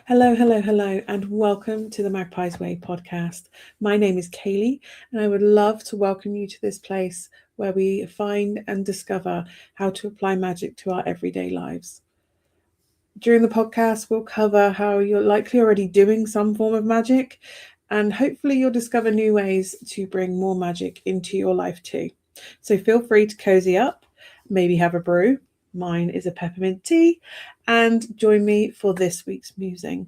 Hello, hello, hello, and welcome to the Magpie's Way podcast. My name is Kaylee, and I would love to welcome you to this place where we find and discover how to apply magic to our everyday lives. During the podcast, we'll cover how you're likely already doing some form of magic, and hopefully, you'll discover new ways to bring more magic into your life too. So, feel free to cozy up, maybe have a brew. Mine is a peppermint tea, and join me for this week's musing.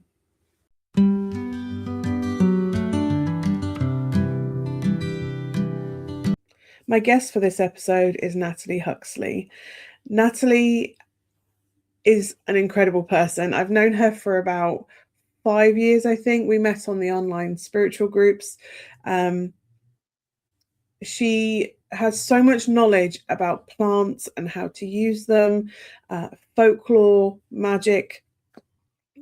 My guest for this episode is Natalie Huxley. Natalie is an incredible person. I've known her for about 5 years, I think. We met on the online spiritual groups. She has so much knowledge about plants and how to use them, folklore, magic.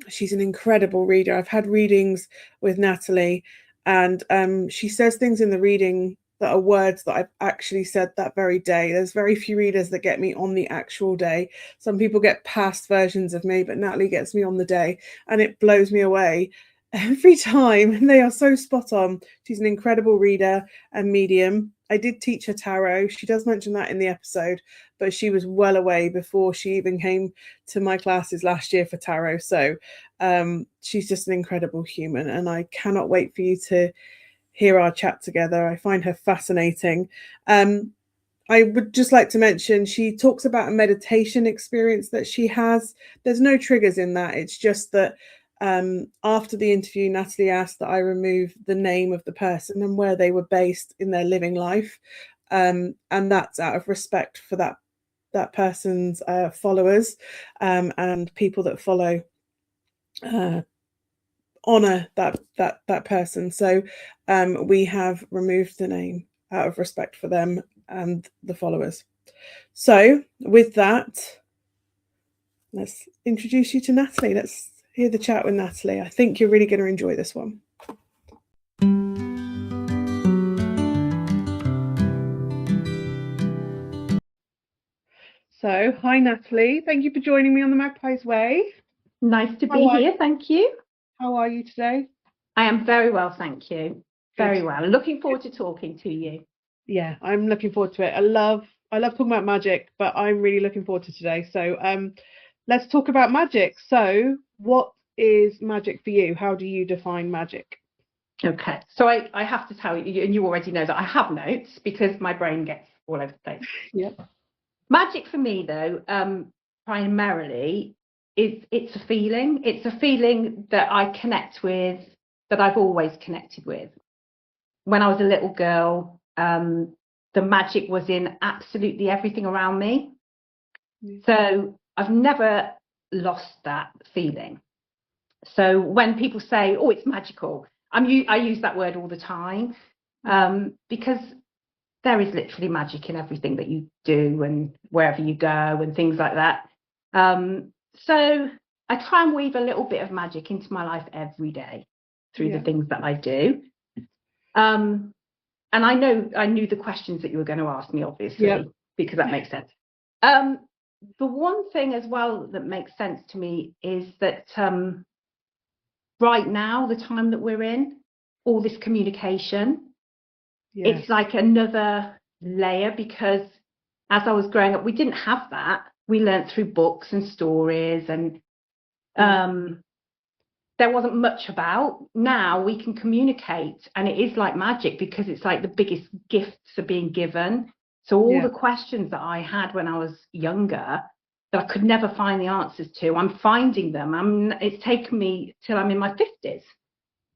She's an incredible reader. I've had readings with Natalie, and she says things in the reading that are words that I've actually said that very day. There's very few readers that get me on the actual day. Some people get past versions of me, but Natalie gets me on the day, and it blows me away every time. They are so spot on. She's an incredible reader and medium. I did teach her tarot. She does mention that in the episode, but she was well away before she even came to my classes last year for tarot. So she's just an incredible human, and I cannot wait for you to hear our chat together. I find her fascinating. I would just like to mention she talks about a meditation experience that she has. There's no triggers in that. It's just that after the interview, Natalie asked that I remove the name of the person and where they were based in their living life. And that's out of respect for that person's followers and people that follow honor that person. So we have removed the name out of respect for them and the followers. So with that, let's introduce you to Natalie. Let's hear the chat with Natalie. I think you're really going to enjoy this one. So, hi Natalie. Thank you for joining me on the Magpie's Way. Nice to be here. Thank you. How are you today? I am very well, thank you. Very well. Looking forward to talking to you. Yeah, I'm looking forward to it. I love talking about magic, but I'm really looking forward to today. So, let's talk about magic. So, what is magic for you? How do you define magic? Okay, so I have to tell you, and you already know that I have notes because my brain gets all over the place. Yep. Magic for me, though, primarily it's a feeling. It's a feeling that I connect with, that I've always connected with. When I was a little girl, the magic was in absolutely everything around me. So I've never lost that feeling. So when people say, oh, it's magical, I use that word all the time because there is literally magic in everything that you do and wherever you go and things like that. So I try and weave a little bit of magic into my life every day through the things that I do. And I knew the questions that you were going to ask me, obviously, because that makes sense. The one thing as well that makes sense to me is that right now, the time that we're in, all this communication, it's like another layer, because as I was growing up, we didn't have that. We learned through books and stories, and there wasn't much about. Now we can communicate, and it is like magic because it's like the biggest gifts are being given. So all the questions that I had when I was younger that I could never find the answers to, I'm finding them. It's taken me till I'm in my 50s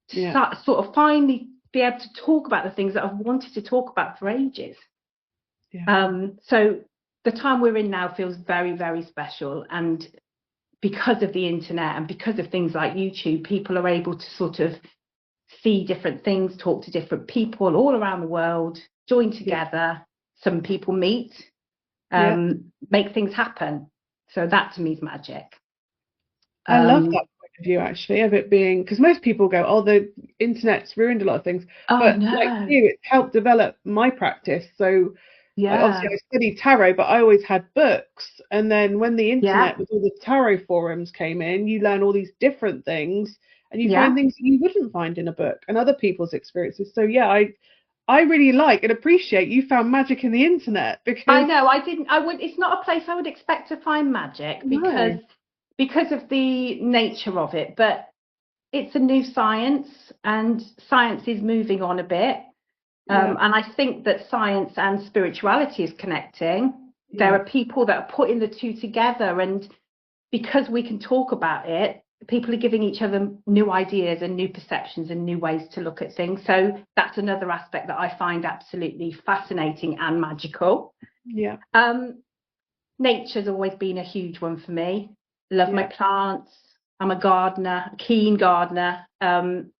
to start, sort of finally be able to talk about the things that I've wanted to talk about for ages. So the time we're in now feels very, very special. And because of the internet and because of things like YouTube, people are able to sort of see different things, talk to different people all around the world, join together. Some people meet, make things happen. So that to me is magic. I love that point of view, actually, of it being, because most people go, oh, the internet's ruined a lot of things. But like you, it's helped develop my practice. So Like, obviously Yeah. I studied tarot, but I always had books. And then when the Yeah. internet with all the tarot forums came in, you learn all these different things, and you Yeah. find things that you wouldn't find in a book and other people's experiences. So yeah, I really like and appreciate you found magic in the internet, I because know. It's not a place I would expect to find magic no, because of the nature of it. But it's a new science, and science is moving on a bit. yeah, And I think that science and spirituality is connecting. There yeah, are people that are putting the two together, and because we can talk about it, people are giving each other new ideas and new perceptions and new ways to look at things. So that's another aspect that I find absolutely fascinating and magical. yeah, Nature's always been a huge one for me. Love my yeah. plants. I'm a gardener, a keen gardener.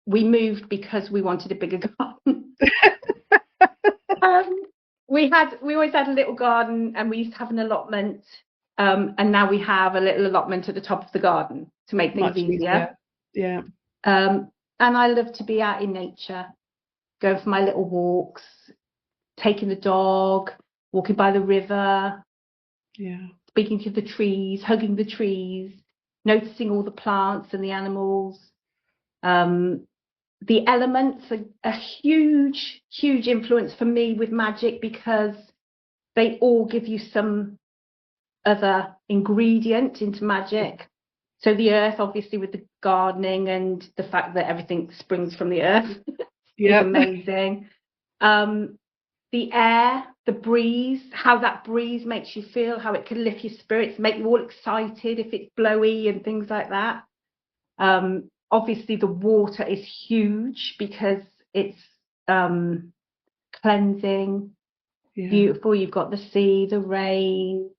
We moved because we wanted a bigger garden. Um, we always had a little garden, and we used to have an allotment. And now we have a little allotment at the top of the garden to make things Much easier. easier. Yeah, And I love to be out in nature, going for my little walks, taking the dog, walking by the river, yeah, speaking to the trees, hugging the trees, noticing all the plants and the animals. Um, the elements are a huge, huge influence for me with magic, because they all give you some other ingredient into magic. So the earth, obviously, with the gardening and the fact that everything springs from the earth, is yeah, amazing. The air, the breeze, how that breeze makes you feel, how it can lift your spirits, make you all excited if it's blowy and things like that. Obviously, the water is huge because it's cleansing, yeah, beautiful. You've got the sea, the rain,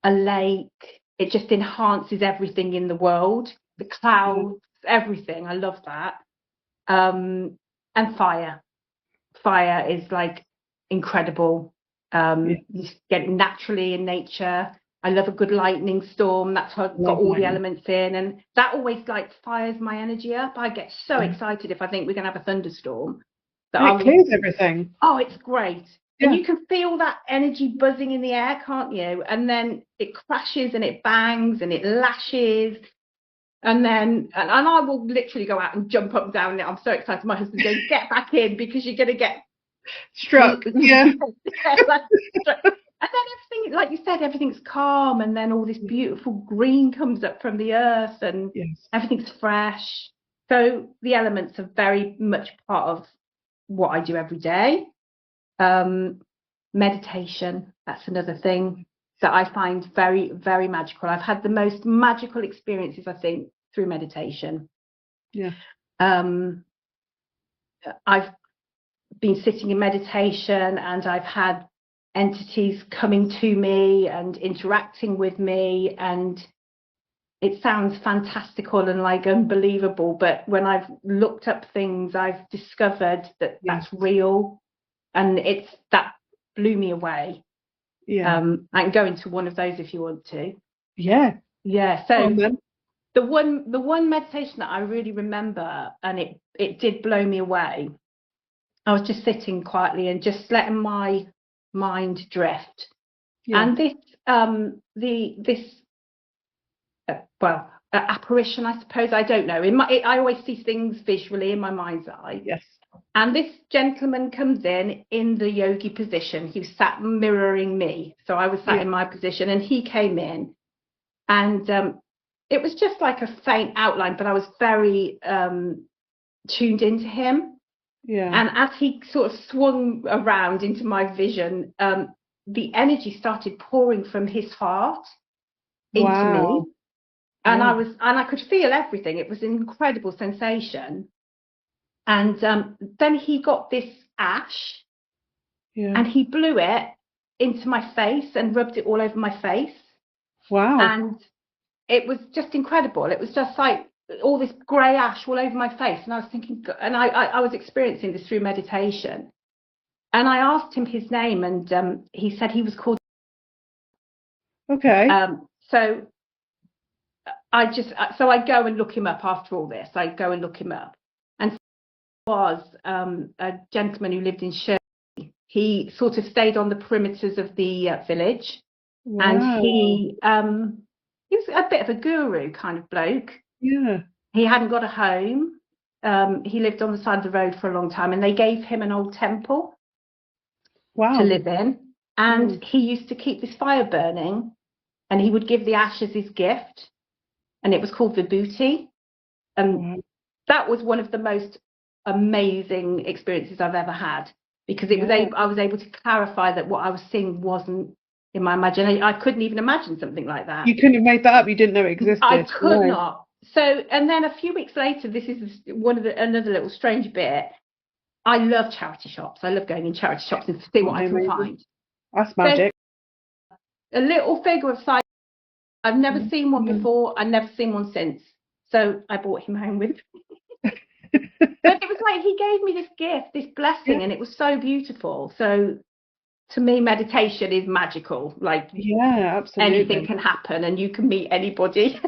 a lake. It just enhances everything in the world. The yeah, clouds, everything. I love that. And fire. Fire is like incredible. yeah. You get it naturally in nature. I love a good lightning storm. That's how I've got Love all the lightning. elements in, and that always like fires my energy up. I get so Yeah. excited if I think we're gonna have a thunderstorm that And I it will. clears everything. Oh, it's great. And Yeah. you can feel that energy buzzing in the air, can't you? And then it crashes and it bangs and it lashes. And I will literally go out and jump up and down. I'm so excited. My husband's going, get back in, because you're going to get. Struck. Yeah. Yeah, and then everything, like you said, everything's calm. And then all this beautiful green comes up from the earth, and Yes. everything's fresh. So the elements are very much part of what I do every day. Meditation, that's another thing that I find very, very magical. I've had the most magical experiences, I think, through meditation. Yeah. I've been sitting in meditation, and I've had entities coming to me and interacting with me, and it sounds fantastical and like unbelievable, but when I've looked up things, I've discovered that Yes. that's real, and that blew me away. Yeah. I can go into one of those if you want to. Yeah. Yeah. Go on So then. the one meditation that I really remember, and it did blow me away. I was just sitting quietly and just letting my mind drift. Yeah. And this apparition, I suppose, I don't know. I always see things visually in my mind's eye. Yes. And this gentleman comes in the yogi position. He was sat mirroring me. So I was sat Yeah. in my position, and he came in, and it was just like a faint outline, but I was very tuned into him. Yeah. And as he sort of swung around into my vision, the energy started pouring from his heart into me. Wow. And Yeah. I could feel everything. It was an incredible sensation. And then he got this ash, Yeah. and he blew it into my face and rubbed it all over my face. Wow. And it was just incredible. It was just like all this grey ash all over my face. And I was thinking, and I was experiencing this through meditation. And I asked him his name, and he said he was called. Okay. So I go and look him up after all this. I go and look him up, and he was a gentleman who lived in Shirley. he sort of stayed on the perimeters of the village. Wow. And he was a bit of a guru kind of bloke. Yeah. He hadn't got a home. He lived on the side of the road for a long time, and they gave him an old temple Wow. to live in. And he used to keep this fire burning, and he would give the ashes his gift, and it was called vibhuti. And that was one of the most amazing experiences I've ever had, because I was able to clarify that what I was seeing wasn't in my imagination. I couldn't even imagine something like that. You couldn't have made that up. You didn't know it existed. I could not. So, and then a few weeks later, this is another little strange bit. I love charity shops. I love going in charity shops and seeing what I can find. That's magic. There's a little figure of sight. I've never seen one before. I've never seen one since. So I brought him home with me. But it was like he gave me this gift, this blessing, and it was so beautiful. So to me, meditation is magical. Like, yeah, absolutely, anything can happen, and you can meet anybody.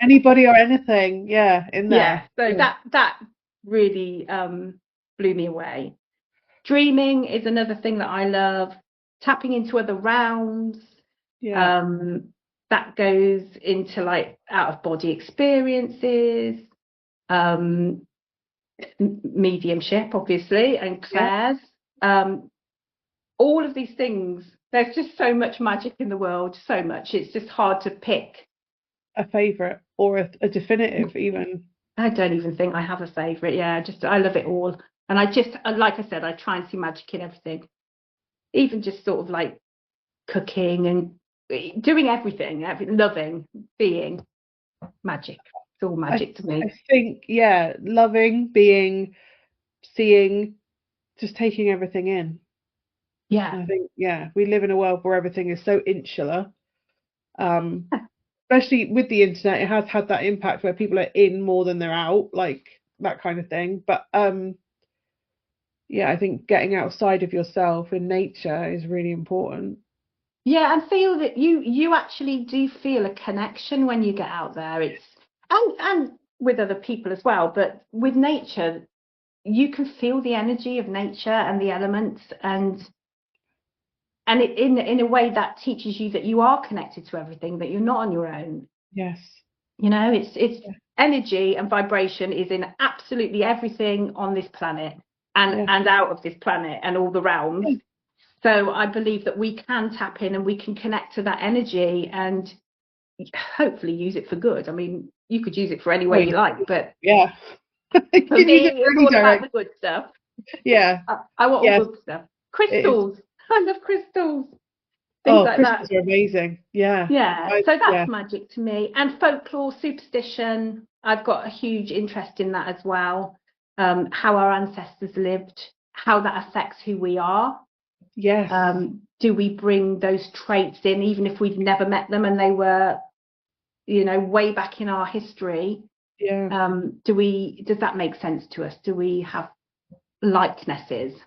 Anybody or anything, in there. So that really blew me away. Dreaming is another thing that I love. Tapping into other realms. That goes into like out of body experiences, mediumship, obviously, and clairs. All of these things. There's just so much magic in the world. So much. It's just hard to pick a favorite or a definitive even. I don't even think I have a favorite. I love it all. And I just, like I said, I try and see magic in everything, even just sort of like cooking and doing everything, loving, being magic. It's all magic to me. I think, loving, being, seeing, just taking everything in. I think, we live in a world where everything is so insular. Especially with the internet, it has had that impact where people are in more than they're out, like that kind of thing. But I think getting outside of yourself in nature is really important. And feel that you actually do feel a connection when you get out there. It's and with other people as well, but with nature, you can feel the energy of nature and the elements, and it, in a way that teaches you that you are connected to everything, that you're not on your own. Yes. It's energy and vibration is in absolutely everything on this planet and out of this planet and all the realms. So I believe that we can tap in and we can connect to that energy and hopefully use it for good. I mean, you could use it for any way you like, but for me, it's all about the good stuff. I want all good stuff. Crystals. I love crystals. Things like crystals that. are amazing. So that's magic to me. And folklore, superstition, I've got a huge interest in that as well. How our ancestors lived, how that affects who we are. Yes. Do we bring those traits in even if we've never met them and they were, way back in our history? Does that make sense to us? Do we have likenesses?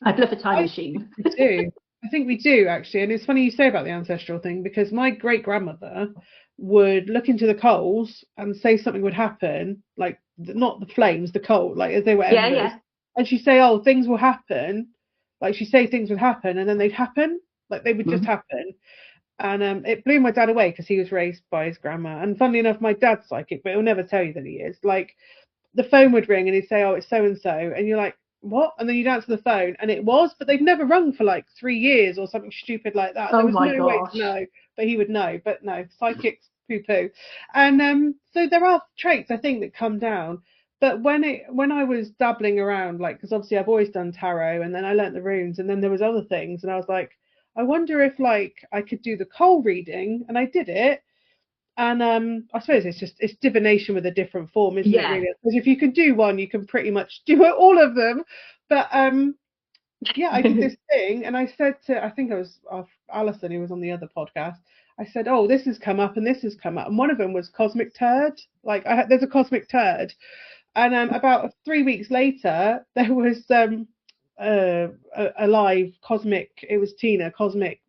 I'd love a time machine. We do. I think we do, actually. And it's funny you say about the ancestral thing, because my great grandmother would look into the coals and say something would happen, like not the flames, the coal, like as they were embers. And she'd say, things will happen. Like she'd say things would happen and then they'd happen, like they would just happen. And it blew my dad away because he was raised by his grandma. And funnily enough, my dad's psychic, but he'll never tell you that he is. Like the phone would ring and he'd say, it's so and so, and you're like, what? And then you'd answer the phone and it was, but they'd never rung for like 3 years or something stupid like that. There was no way to know, but he would know. But no, psychics poo-poo. And so there are traits, I think, that come down. But when I was dabbling around, like, because obviously I've always done tarot, and then I learnt the runes, and then there was other things, and I was like, I wonder if like I could do the coal reading, and I did it. And I suppose it's divination with a different form, isn't it, really? Because if you can do one, you can pretty much do all of them. But I did this thing, and I said to, I think it was Alison, who was on the other podcast, I said, this has come up and this has come up, and one of them was cosmic turd. Like there's a cosmic turd, and about 3 weeks later there was a live cosmic. It was Tina cosmic.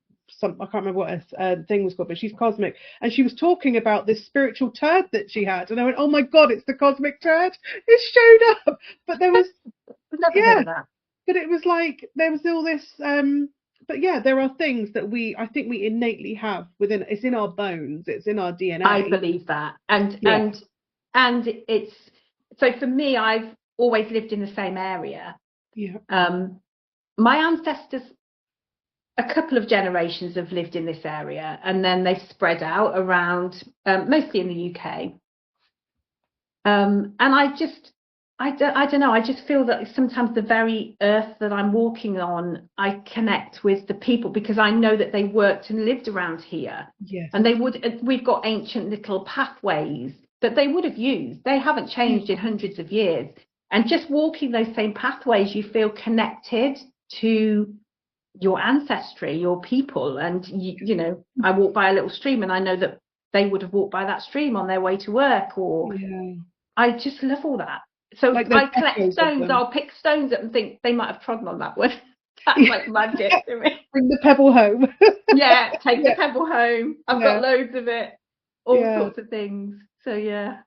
I can't remember what her thing was called, but she's cosmic, and she was talking about this spiritual turd that she had, and I went, oh my god, it's the cosmic turd. It showed up. But there was never heard of that. but it was like there was all this. But yeah, there are things that I think we innately have within. It's in our bones. It's in our DNA. I believe that, and it's so for me. I've always lived in the same area. Yeah. My ancestors, a couple of generations have lived in this area, and then they've spread out around, mostly in the UK. And I don't know. I just feel that sometimes the very earth that I'm walking on, I connect with the people because I know that they worked and lived around here. Yes. And we've got ancient little pathways that they would have used. They haven't changed in hundreds of years. And just walking those same pathways, you feel connected to your ancestry, your people. And, you know, I walk by a little stream and I know that they would have walked by that stream on their way to work, or I just love all that. So like I collect stones, I'll pick stones up and think they might have trodden on that one. That's like magic to me. Bring the pebble home. Yeah, take the pebble home. I've got loads of it. All sorts of things. So yeah.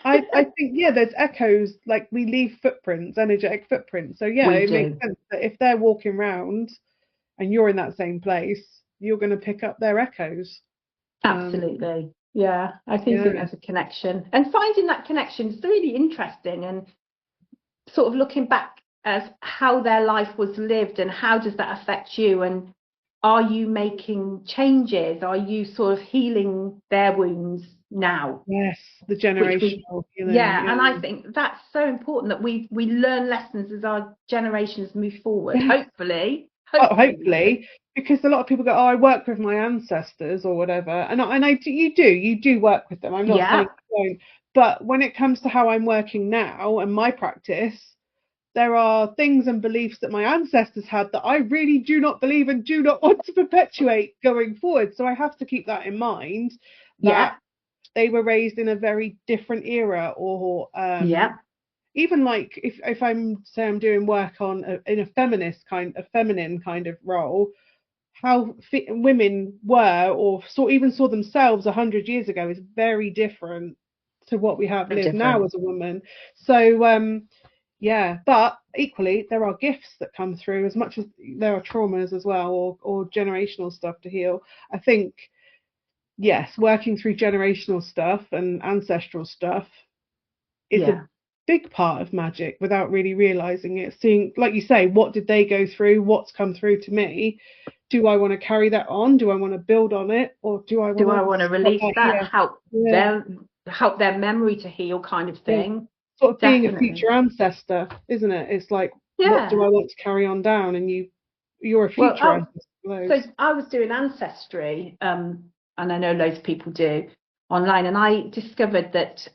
I think there's echoes, like we leave footprints, energetic footprints. So it makes sense that if they're walking around and you're in that same place, you're going to pick up their echoes. Absolutely. Yeah, I think there's a connection, and finding that connection is really interesting, and sort of looking back as how their life was lived and how does that affect you, and are you making changes? Are you sort of healing their wounds now? Yes, the generational healing. Yeah, and I think that's so important that we learn lessons as our generations move forward. Hopefully. Hopefully, because a lot of people go, "Oh, I work with my ancestors" or whatever, and you do work with them. I'm not saying you don't, but when it comes to how I'm working now and my practice, there are things and beliefs that my ancestors had that I really do not believe and do not want to perpetuate going forward. So I have to keep that in mind. That they were raised in a very different era, or even like if I'm doing work in a feminine kind of role, how women were or saw themselves 100 years ago is very different to what we have lived now as a woman. So but equally there are gifts that come through as much as there are traumas as well, or generational stuff to heal. I think working through generational stuff and ancestral stuff is a big part of magic without really realizing it. Seeing, like you say, what did they go through, what's come through to me, do I want to carry that on, do I want to build on it, or do I want to release that, help their memory to heal, kind of thing. Sort of being a future ancestor, isn't it? It's like, what do I want to carry on down? And you're a future ancestor. So I was doing ancestry, and I know loads of people do online, and I discovered that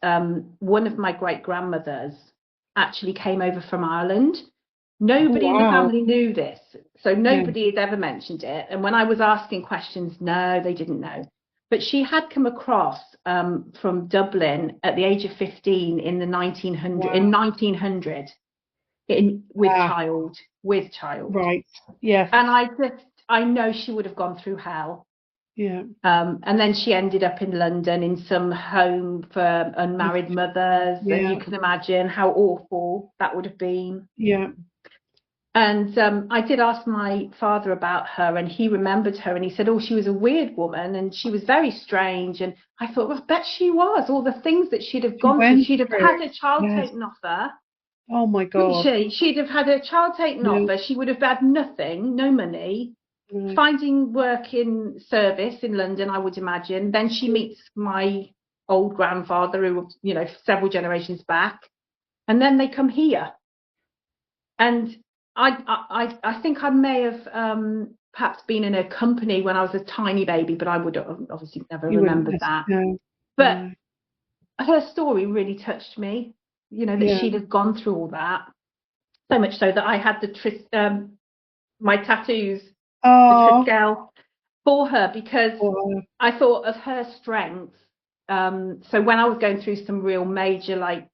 one of my great grandmothers actually came over from Ireland. Nobody in the family knew this, so nobody had ever mentioned it. And when I was asking questions, no, they didn't know. But she had come across from Dublin at the age of 15 in the 1900 with child. Right. Yes. And I know she would have gone through hell. Yeah. And then she ended up in London in some home for unmarried mothers. And you can imagine how awful that would have been. Yeah. And I did ask my father about her, and he remembered her, and he said, oh, she was a weird woman and she was very strange. And I thought, well, I bet she was. All the things that she'd have gone through. She'd have had a child taken off her. Oh my God. She'd have had a child taken off her. She would have had nothing, no money. Finding work in service in London, I would imagine. Then she meets my old grandfather, who, several generations back, and then they come here. And I think I may have perhaps been in a company when I was a tiny baby, but I would obviously never remembered that. No. But her story really touched me, that she'd have gone through all that. So much so that I had my tattoos, the Triskel, for her, because I thought of her strength. So when I was going through some real major, like,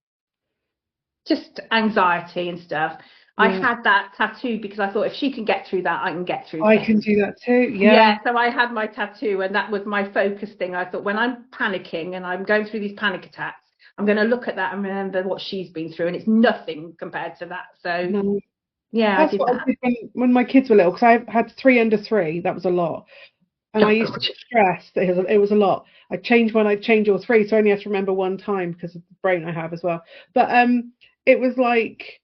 just anxiety and stuff, I had that tattoo because I thought if she can get through that, I can get through I can do that too. Yeah. So I had my tattoo, and that was my focus thing. I thought when I'm panicking and I'm going through these panic attacks, I'm going to look at that and remember what she's been through, and it's nothing compared to that. So Yeah, I That's did what I that. did when my kids were little, because I had 3 under 3. That was a lot. And I Oh used to God. get stressed. It was a lot. I'd change all 3, so I only have to remember one time because of the brain I have as well. But it was like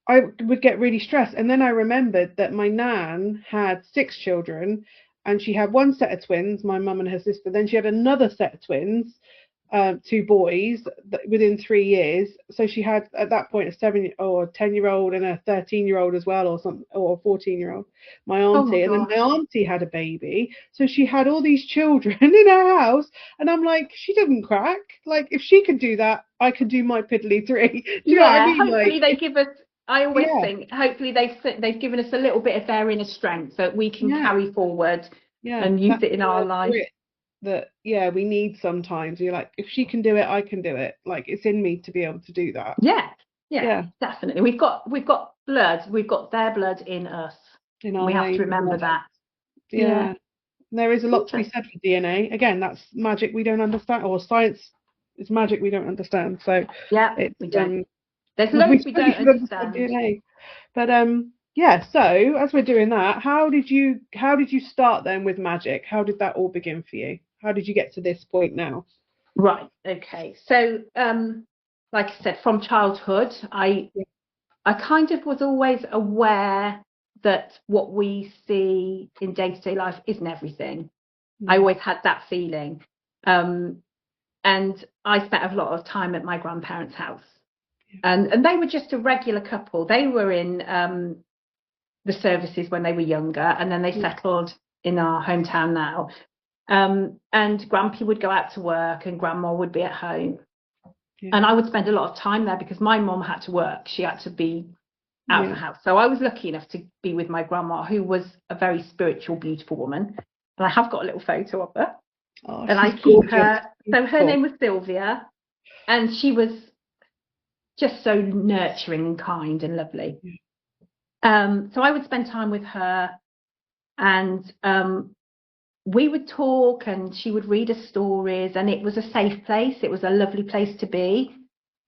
I would get really stressed. And then I remembered that my nan had 6 children, and she had one set of twins, my mum and her sister. Then she had another set of twins, 2 boys within 3 years. So she had at that point a 7 or 10-year-old and a 13-year-old as well, or something, or a 14-year-old. My Oh my auntie, and then my gosh. auntie had a baby. So she had all these children in her house, and I'm like, she didn't crack. Like if she could do that, I could do my piddly 3. Do you know what I Yeah, mean? hopefully Like they give us. I always yeah, think, hopefully they've given us a little bit of their inner strength that we can yeah, carry forward yeah. and use That it in our inner life. grit that we need sometimes. You're like, if she can do it, I can do it. Like it's in me to be able to do that. Yeah, yeah, Yeah, definitely. We've got blood. We've got their blood in us. in our We have to veins. remember that. Yeah, Yeah, there is a lot to be interesting. said for DNA. Again, that's magic we don't understand, or science is magic we don't understand. So Yeah, it's we don't. There's we loads we certainly don't should understand understand. DNA. But yeah. So as we're doing that, how did you start then with magic? How did that all begin for you? How did you get to this point now? Right. Okay. So, like I said, from childhood, Yeah. I kind of was always aware that what we see in day-to-day life isn't everything. I Mm, always had that feeling. Um, and I spent a lot of time at my grandparents' house. yeah. And they were just a regular couple. They were in the services when they were younger, and then they Yeah. settled in our hometown now. And Grampy would go out to work and Grandma would be at home. Yeah. And I would spend a lot of time there because my mom had to work. She had to be out of Yeah. the house. So I was lucky enough to be with my grandma, who was a very spiritual, beautiful woman. And I have got a little photo of her. Oh, And I she's keep gorgeous. her. So her Beautiful. name was Sylvia. And she was just so nurturing and kind and lovely. Yeah. So I would spend time with her, and we would talk, and she would read us stories, and it was a safe place. It was a lovely place to be.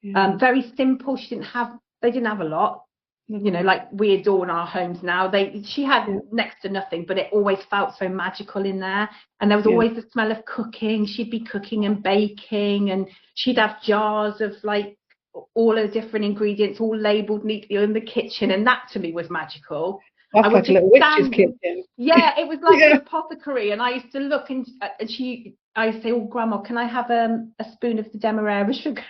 Yeah. Very simple. They didn't have a lot, Lovely. like we adorn our homes now. She had Yeah. next to nothing, but it always felt so magical in there. And there was Yeah. always the smell of cooking. She'd be cooking and baking, and she'd have jars of like all the different ingredients all labeled neatly in the kitchen. And that to me was magical. I That's would like a just little witch's stand. kitchen. Yeah, it was like an Yeah. apothecary. And I used to look, and I used to say, "Oh, Grandma, can I have a spoon of the demerara sugar?"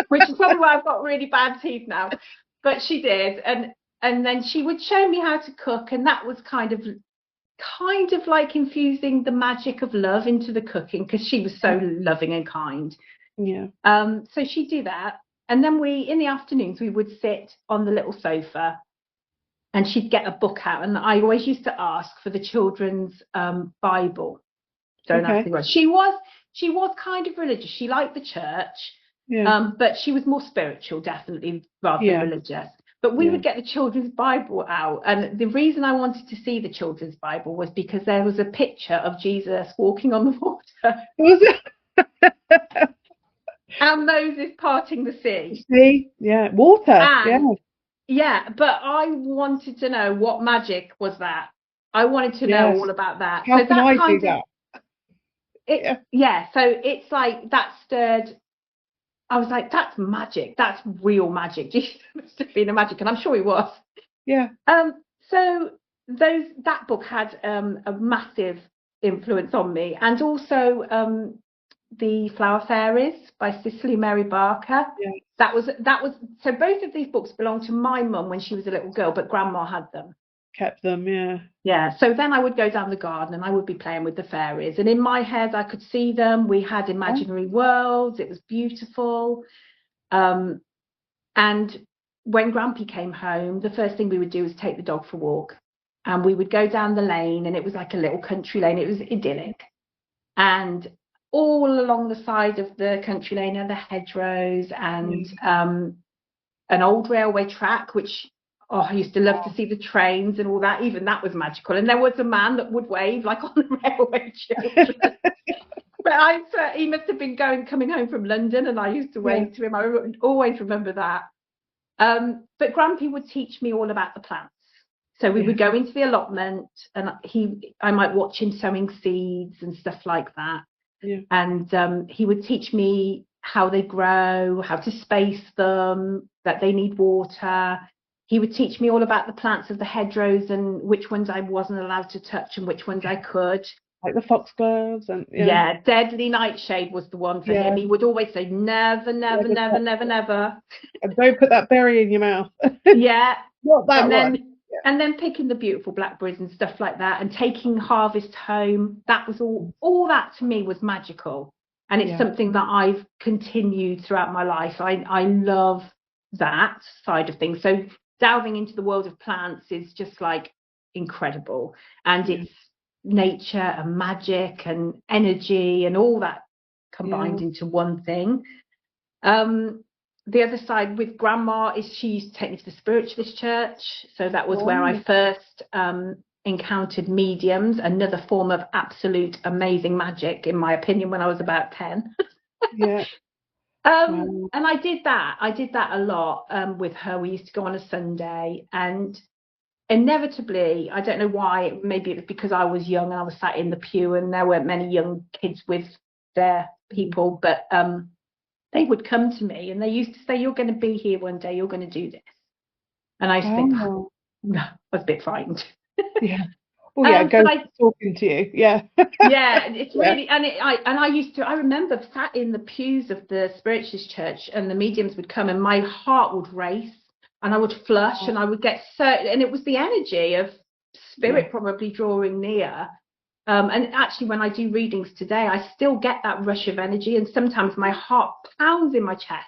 Which is probably why I've got really bad teeth now. But she did, and then she would show me how to cook, and that was kind of like infusing the magic of love into the cooking because she was so loving and kind. Yeah. So she'd do that, and then in the afternoons we would sit on the little sofa, and she'd get a book out, and I always used to ask for the children's Bible. Don't ask Okay. me why. She was kind of religious. She liked the church, Yeah. but she was more spiritual, definitely, rather than Yeah. religious. But we Yeah. would get the children's Bible out, and the reason I wanted to see the children's Bible was because there was a picture of Jesus walking on the water Was it? and Moses parting the sea. See? Yeah. Water. Yeah. And yeah, but I wanted to know what magic was that. I wanted to know Yes. all about that. How So can that I do kind of that? it, Yeah. yeah. So it's like that stirred. I was like, that's magic. That's real magic. Jesus must have been a magic, and I'm sure he was. Yeah. So that book had a massive influence on me, and also the Flower Fairies by Cicely Mary Barker. Yeah. That was so both of these books belonged to my mum when she was a little girl, but Grandma had them. Kept them. Yeah. Yeah, so then I would go down the garden and I would be playing with the fairies. And in my head, I could see them. We had Yeah. imaginary worlds. It was beautiful. Um, and when Grampy came home, the first thing we would do was take the dog for a walk. And we would go down the lane, and it was like a little country lane. It was idyllic. And all along the side of the country lane are the hedgerows and Yeah. an old railway track, which I used to love to Wow. see the trains and all that. Even that was magical. And there was a man that would wave like on the railway children. But he must have been coming home from London, and I used to Yeah. wave to him. I always remember that. But Grampy would teach me all about the plants. So we would go into the allotment, and I might watch him sowing seeds and stuff like that. Yeah. And he would teach me how they grow, how to space them, that they need water. He would teach me all about the plants of the hedgerows and which ones I wasn't allowed to touch and which ones I could. Like the foxgloves and deadly nightshade was the one for him. He would always say, never, never, never, never, never. And don't put that berry in your mouth. Yeah. Not that one. And then picking the beautiful blackberries and stuff like that, and taking harvest home. That was all that to me was magical. And it's something that I've continued throughout my life. I love that side of things. So delving into the world of plants is just like incredible. And it's nature and magic and energy and all that combined into one thing. The other side with Grandma is she used to take me to the spiritualist church. So that was where I first encountered mediums, another form of absolute amazing magic, in my opinion, when I was about 10. And I did that a lot with her. We used to go on a Sunday, and inevitably, I don't know why, maybe it was because I was young and I was sat in the pew and there weren't many young kids with their people, but they would come to me and they used to say, you're going to be here one day, you're going to do this. And I used to think, no, I was a bit frightened. Talking to you. It's really, I remember sat in the pews of the spiritualist church, and the mediums would come and my heart would race and I would flush and I would get so, and it was the energy of spirit probably drawing near. And actually, when I do readings today, I still get that rush of energy, and sometimes my heart pounds in my chest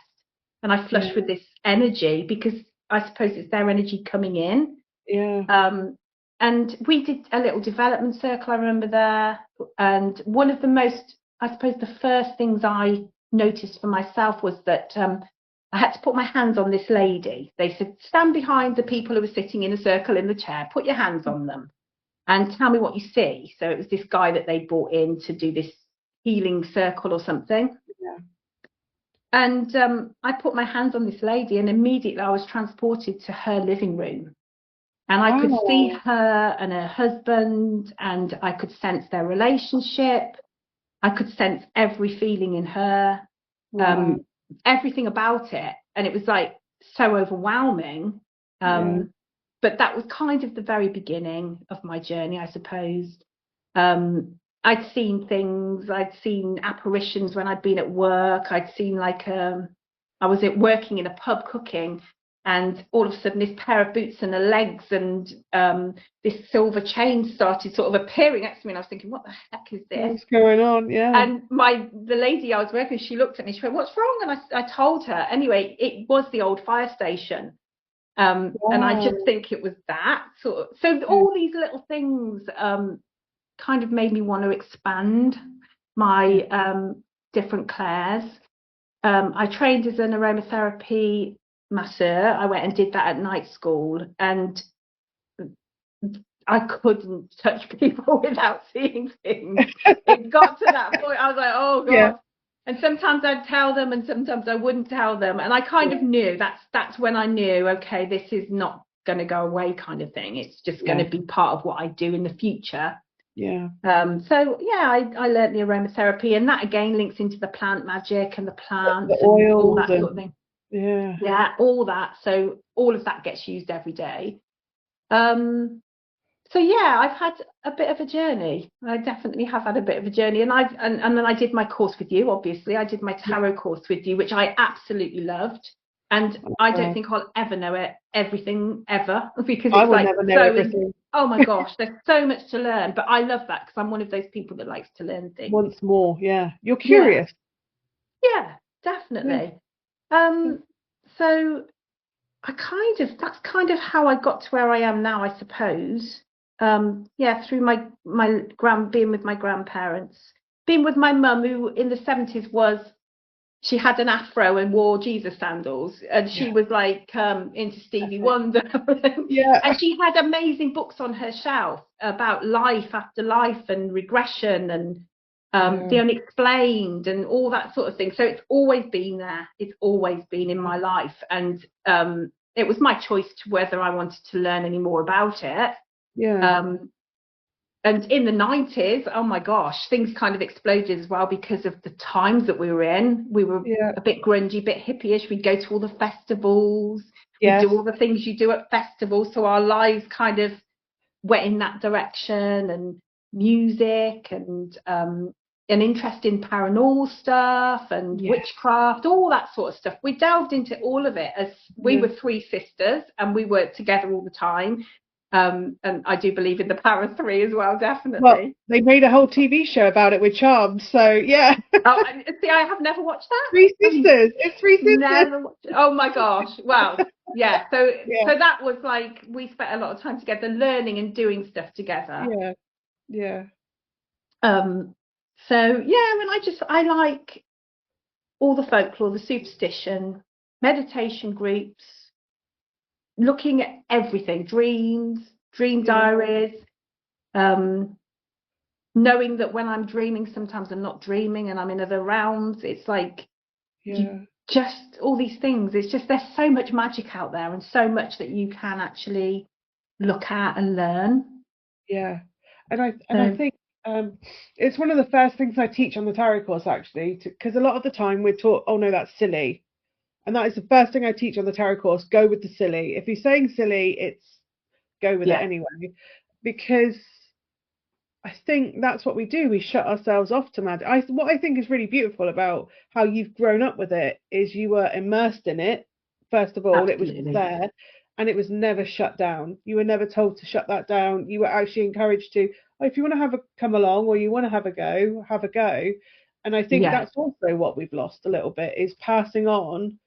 and I flush with this energy, because I suppose it's their energy coming in. And we did a little development circle, I remember there. And one of the most, I suppose, the first things I noticed for myself was that I had to put my hands on this lady. They said, stand behind the people who were sitting in a circle in the chair, put your hands on them and tell me what you see. So it was this guy that they brought in to do this healing circle or something. And I put my hands on this lady, and immediately I was transported to her living room. And I could see her and her husband, and I could sense their relationship. I could sense every feeling in her, everything about it. And it was like so overwhelming. But that was kind of the very beginning of my journey, I suppose. I'd seen things, I'd seen apparitions when I'd been at work. I'd seen I was working in a pub cooking, and all of a sudden this pair of boots and the legs and this silver chain started sort of appearing next to me, and I was thinking, what the heck is this? What's going on? And the lady I was working with, she looked at me, she went, what's wrong? And I told her. Anyway, it was the old fire station. And I just think it was that sort of, so all these little things kind of made me want to expand my different clairs. I trained as an aromatherapy masseur. I went and did that at night school, and I couldn't touch people without seeing things. It got to that point. I was like, oh God. And sometimes I'd tell them and sometimes I wouldn't tell them. And I kind of knew, that's when I knew, okay, this is not going to go away kind of thing. It's just going to be part of what I do in the future. I learned the aromatherapy, and that again links into the plant magic and the plants, the oils, and all that sort of thing. All that. So all of that gets used every day. I've had a bit of a journey. I definitely have had a bit of a journey, and then I did my course with you. Obviously, I did my tarot course with you, which I absolutely loved. And I don't think I'll ever know everything ever, because I will never know everything. Oh my gosh, there's so much to learn. But I love that, because I'm one of those people that likes to learn things. Once more, you're curious. Yeah, definitely. So that's kind of how I got to where I am now, I suppose. Through my being with my grandparents, being with my mum, who in the 70s she had an afro and wore Jesus sandals, and she was like into Stevie Wonder. And she had amazing books on her shelf about life after life and regression and the unexplained and all that sort of thing. So it's always been there. It's always been in my life. And it was my choice to whether I wanted to learn any more about it. Yeah. And in the 90s, oh my gosh, things kind of exploded as well because of the times that we were in. We were Yeah. a bit grungy, a bit hippie-ish. We'd go to all the festivals. We'd Yes. do all the things you do at festivals. So our lives kind of went in that direction, and music and an interest in paranormal stuff and Yeah. witchcraft, all that sort of stuff. We delved into all of it, as we Yeah. were three sisters and we were together all the time. And I do believe in the power of three as well, Well, definitely. they made a whole TV show about it with Charmed, so yeah. Oh, see, I have never watched that. Three I mean, sisters. It's three sisters. never watched it. Oh my gosh. Wow. Yeah. So Yeah. so that was like, we spent a lot of time together learning and doing stuff together. Yeah. Yeah. So yeah, and I like all the folklore, the superstition, meditation groups, looking at everything, dream Yeah. diaries, knowing that when I'm dreaming, sometimes I'm not dreaming and I'm in other realms. It's like Yeah. just all these things. It's just, there's so much magic out there and so much that you can actually look at and learn. Yeah. And I think it's one of the first things I teach on the tarot course, actually, because a lot of the time we're taught, oh no, that's silly. And that is the first thing I teach on the tarot course. Go with the silly. If you're saying silly, it's go with it Yeah. anyway. Because I think that's what we do. We shut ourselves off to magic. What I think is really beautiful about how you've grown up with it is you were immersed in it. First of all, it was just Absolutely. there, and it was never shut down. You were never told to shut that down. You were actually encouraged to, oh, if you want to have a come along or you want to have a go, have a go. And I think Yeah. that's also what we've lost a little bit, is passing on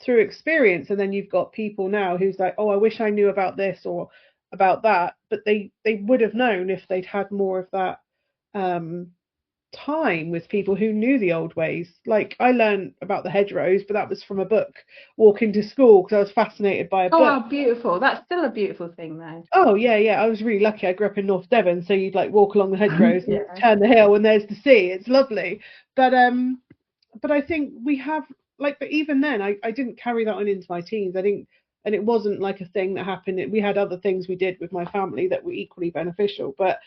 through experience. And then you've got people now who's like, oh, I wish I knew about this or about that, but they would have known if they'd had more of that um time with people who knew the old ways. Like, I learned about the hedgerows, but that was from a book, walking to school, because I was fascinated by a Oh, book. how beautiful. That's still a beautiful thing, though. Oh yeah, I was really lucky. I grew up in North Devon, so you'd like walk along the hedgerows and Yeah. turn the hill and there's the sea. It's lovely. But I think we have, like, but even then I didn't carry that on into my teens. I didn't, and it wasn't like a thing that happened. We had other things we did with my family that were equally beneficial. But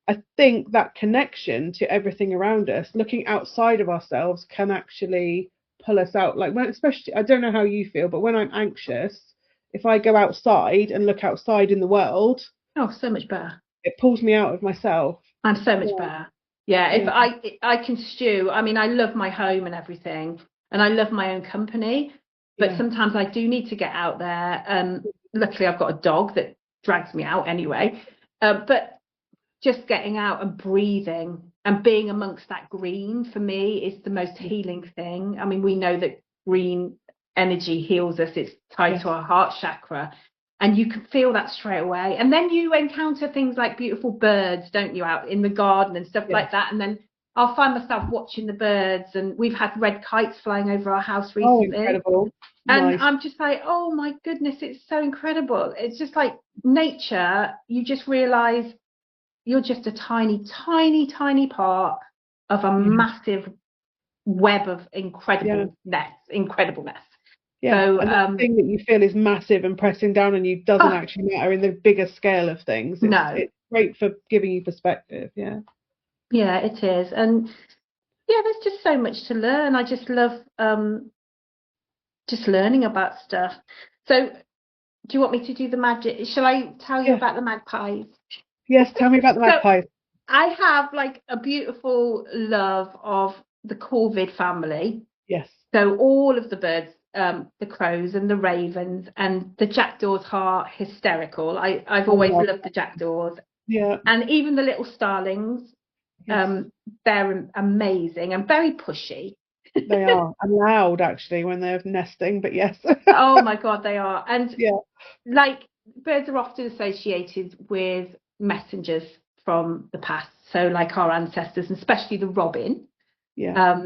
I think that connection to everything around us, looking outside of ourselves, can actually pull us out. Like, when, especially, I don't know how you feel, but when I'm anxious, if I go outside and look outside in the world, Oh, so much better. it pulls me out of myself. I'm so much Yeah, better. Yeah, if yeah, I can stew. I mean, I love my home and everything, and I love my own company, but yeah, sometimes I do need to get out there. Luckily, I've got a dog that drags me out anyway. But just getting out and breathing and being amongst that green, for me, is the most healing thing. I mean, we know that green energy heals us. It's tied yes, to our heart chakra. And you can feel that straight away. And then you encounter things like beautiful birds, don't you, out in the garden and stuff yes. like that. And then I'll find myself watching the birds. And we've had red kites flying over our house Oh, recently. incredible. And Nice. I'm just like, oh my goodness, it's so incredible. It's just like nature. You just realize you're just a tiny, tiny, tiny part of a Yeah, massive web of yeah, incredibleness. yeah. So, And that thing that you feel is massive and pressing down on you doesn't oh, actually matter in the bigger scale of things. no, It's great for giving you perspective. Yeah. yeah, it is. And yeah, there's just so much to learn. I just love just learning about stuff. So, do you want me to do the magic? Shall I tell you Yeah. about the magpies? Yes. Tell me about the So, magpies. I have like a beautiful love of the corvid family. Yes. So all of the birds, the crows and the ravens and the jackdaws are hysterical. I've I always love. loved the jackdaws, Yeah. and even the little starlings. Yes. They're amazing and very pushy. They are, and loud actually when they're nesting. But yes. Oh my God, they are. And Yeah. like, birds are often associated with messengers from the past. So like our ancestors, and especially the robin. Yeah.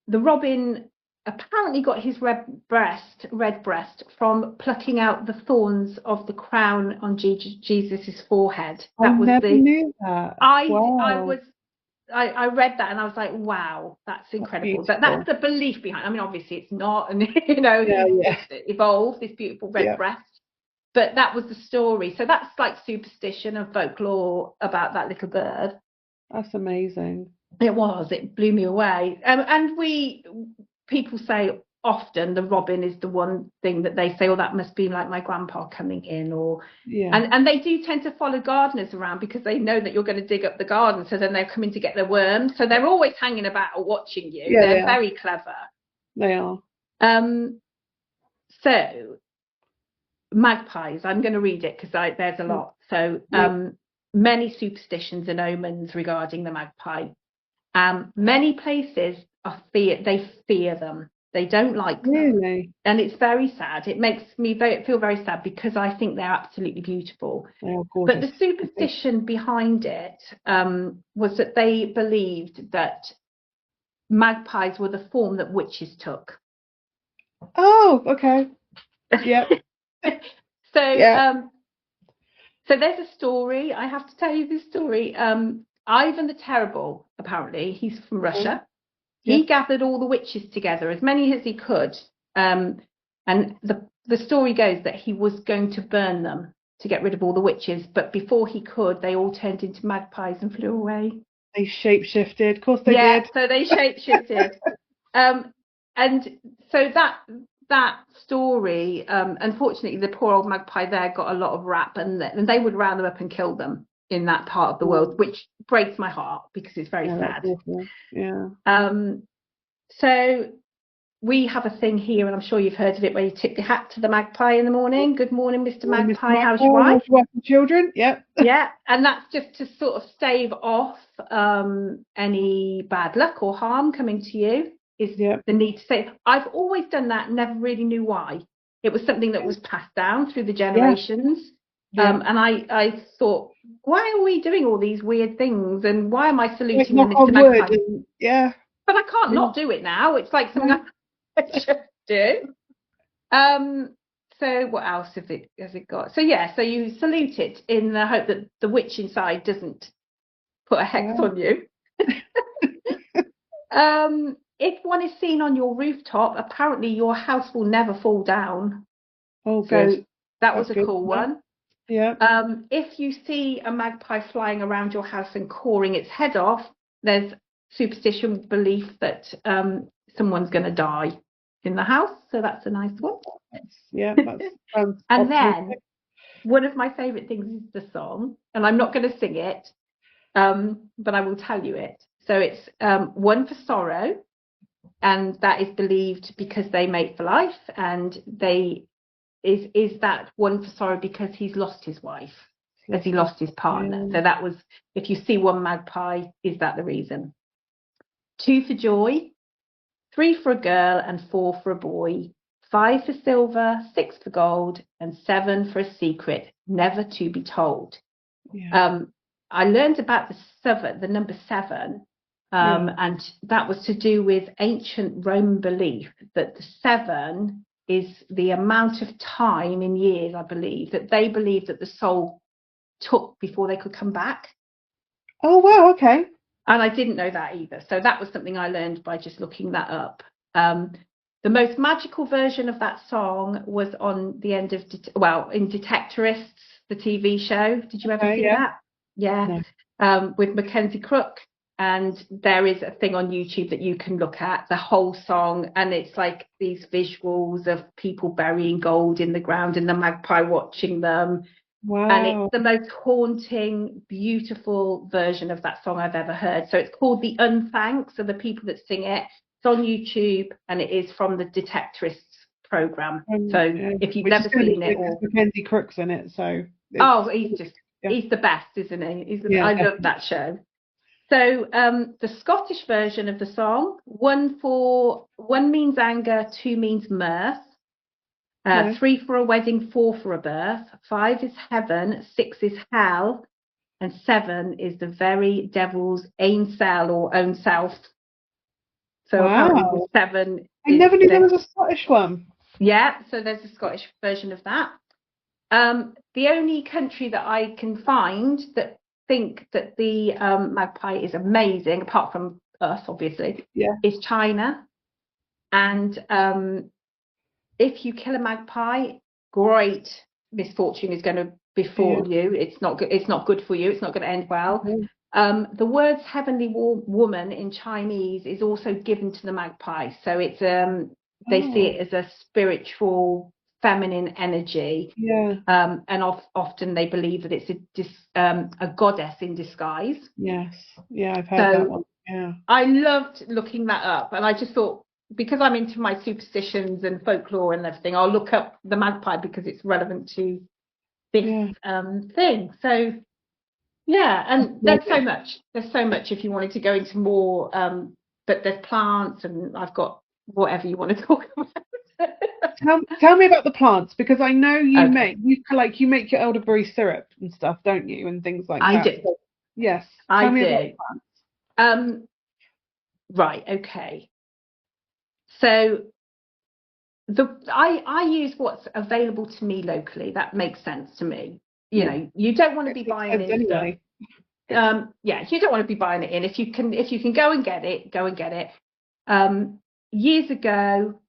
The robin apparently got his red breast from plucking out the thorns of the crown on Jesus's forehead. I That was never the knew that. I Wow. was I read that and I was like, wow, that's incredible. That's the belief behind. I mean, obviously it's not, and it's evolved, this beautiful redbreast. But that was the story. So that's like superstition and folklore about that little bird. That's amazing. It blew me away. And people say often the robin is the one thing that they say, oh, that must be like my grandpa coming in, or and they do tend to follow gardeners around because they know that you're going to dig up the garden, so then they're coming to get their worms, so they're always hanging about or watching you. They're very clever. They are. So magpies, I'm going to read it because there's a lot. So many superstitions and omens regarding the magpie. Many places they fear them. They don't like them. And it's very sad. It makes me feel very sad because I think they're absolutely beautiful. They are gorgeous. But the superstition behind it was that they believed that magpies were the form that witches took. Oh, okay. Yeah. So there's a story. I have to tell you this story. Ivan the Terrible, apparently, he's from Russia. He gathered all the witches together, as many as he could. And the story goes that he was going to burn them to get rid of all the witches. But before he could, they all turned into magpies and flew away. They shape-shifted. Of course they did. Yeah, so they shape-shifted. And so that story, unfortunately, the poor old magpie there got a lot of rap, and they would round them up and kill them in that part of the world, which breaks my heart because it's very sad. So we have a thing here, and I'm sure you've heard of it, where you tip your hat to the magpie in the morning. Good morning, Mr. Magpie. How's your wife? And children. Yep. Yeah, and that's just to sort of stave off any bad luck or harm coming to you. Is the need to say. I've always done that, never really knew why. It was something that was passed down through the generations. And I thought, why are we doing all these weird things, and why am I saluting Mr. Magpie? But I can't not do it now. It's like something I should do. So what else has it got? So so you salute it in the hope that the witch inside doesn't put a hex on you. If one is seen on your rooftop, apparently your house will never fall down. Oh, good. So that was a cool one. Yeah. If you see a magpie flying around your house and cawing its head off, there's superstition belief that someone's going to die in the house. So that's a nice one. And then one of my favourite things is the song, and I'm not going to sing it, but I will tell you it. So it's One for Sorrow, and that is believed because they mate for life, and is that one for sorrow because he's lost his wife, as he lost his partner. So that was, if you see one magpie, is that the reason? 2 for joy, 3 for a girl, and 4 for a boy, 5 for silver, 6 for gold, and 7 for a secret never to be told. I learned about the number 7, and that was to do with ancient Roman belief that the 7 is the amount of time in years, I believe, that they believe that the soul took before they could come back. Oh, wow, okay. And I didn't know that either. So that was something I learned by just looking that up. The most magical version of that song was on the end of, in Detectorists, the TV show. Did you ever see that? Yeah. No. With Mackenzie Crook. And there is a thing on YouTube that you can look at, the whole song, and it's like these visuals of people burying gold in the ground and the magpie watching them. Wow. And it's the most haunting, beautiful version of that song I've ever heard. So it's called The Unthanks, so the people that sing it. It's on YouTube, and it is from the Detectorists program. So if you've never seen it, or Mackenzie Crook's in it, so he's the best, isn't he? I love that show. So the Scottish version of the song, 1 means anger, 2 means mirth, 3 for a wedding, 4 for a birth, 5 is heaven, 6 is hell, and 7 is the very devil's ain cell or own self. So apparently 7. I never knew there was a Scottish one. Yeah, so there's a Scottish version of that. The only country that I can find that think that the magpie is amazing, apart from us, obviously, is China. And if you kill a magpie, great misfortune is going to befall you. It's not good. It's not good for you. It's not going to end well. The words heavenly woman in Chinese is also given to the magpie. So it's they see it as a spiritual feminine energy. And often they believe that it's a goddess in disguise. I've heard that one. I loved looking that up, and I just thought, because I'm into my superstitions and folklore and everything, I'll look up the magpie because it's relevant to this thing. So and there's so much if you wanted to go into more, but there's plants, and I've got whatever you want to talk about. Tell me about the plants, because I know you make your elderberry syrup and stuff, don't you, and things like that. I do. So, yes, I me do. about the plants. Right, okay. So I use what's available to me locally. That makes sense to me. You know, you don't want to be buying in anyway. stuff. You don't want to be buying it in. If you can go and get it, go and get it. Years ago,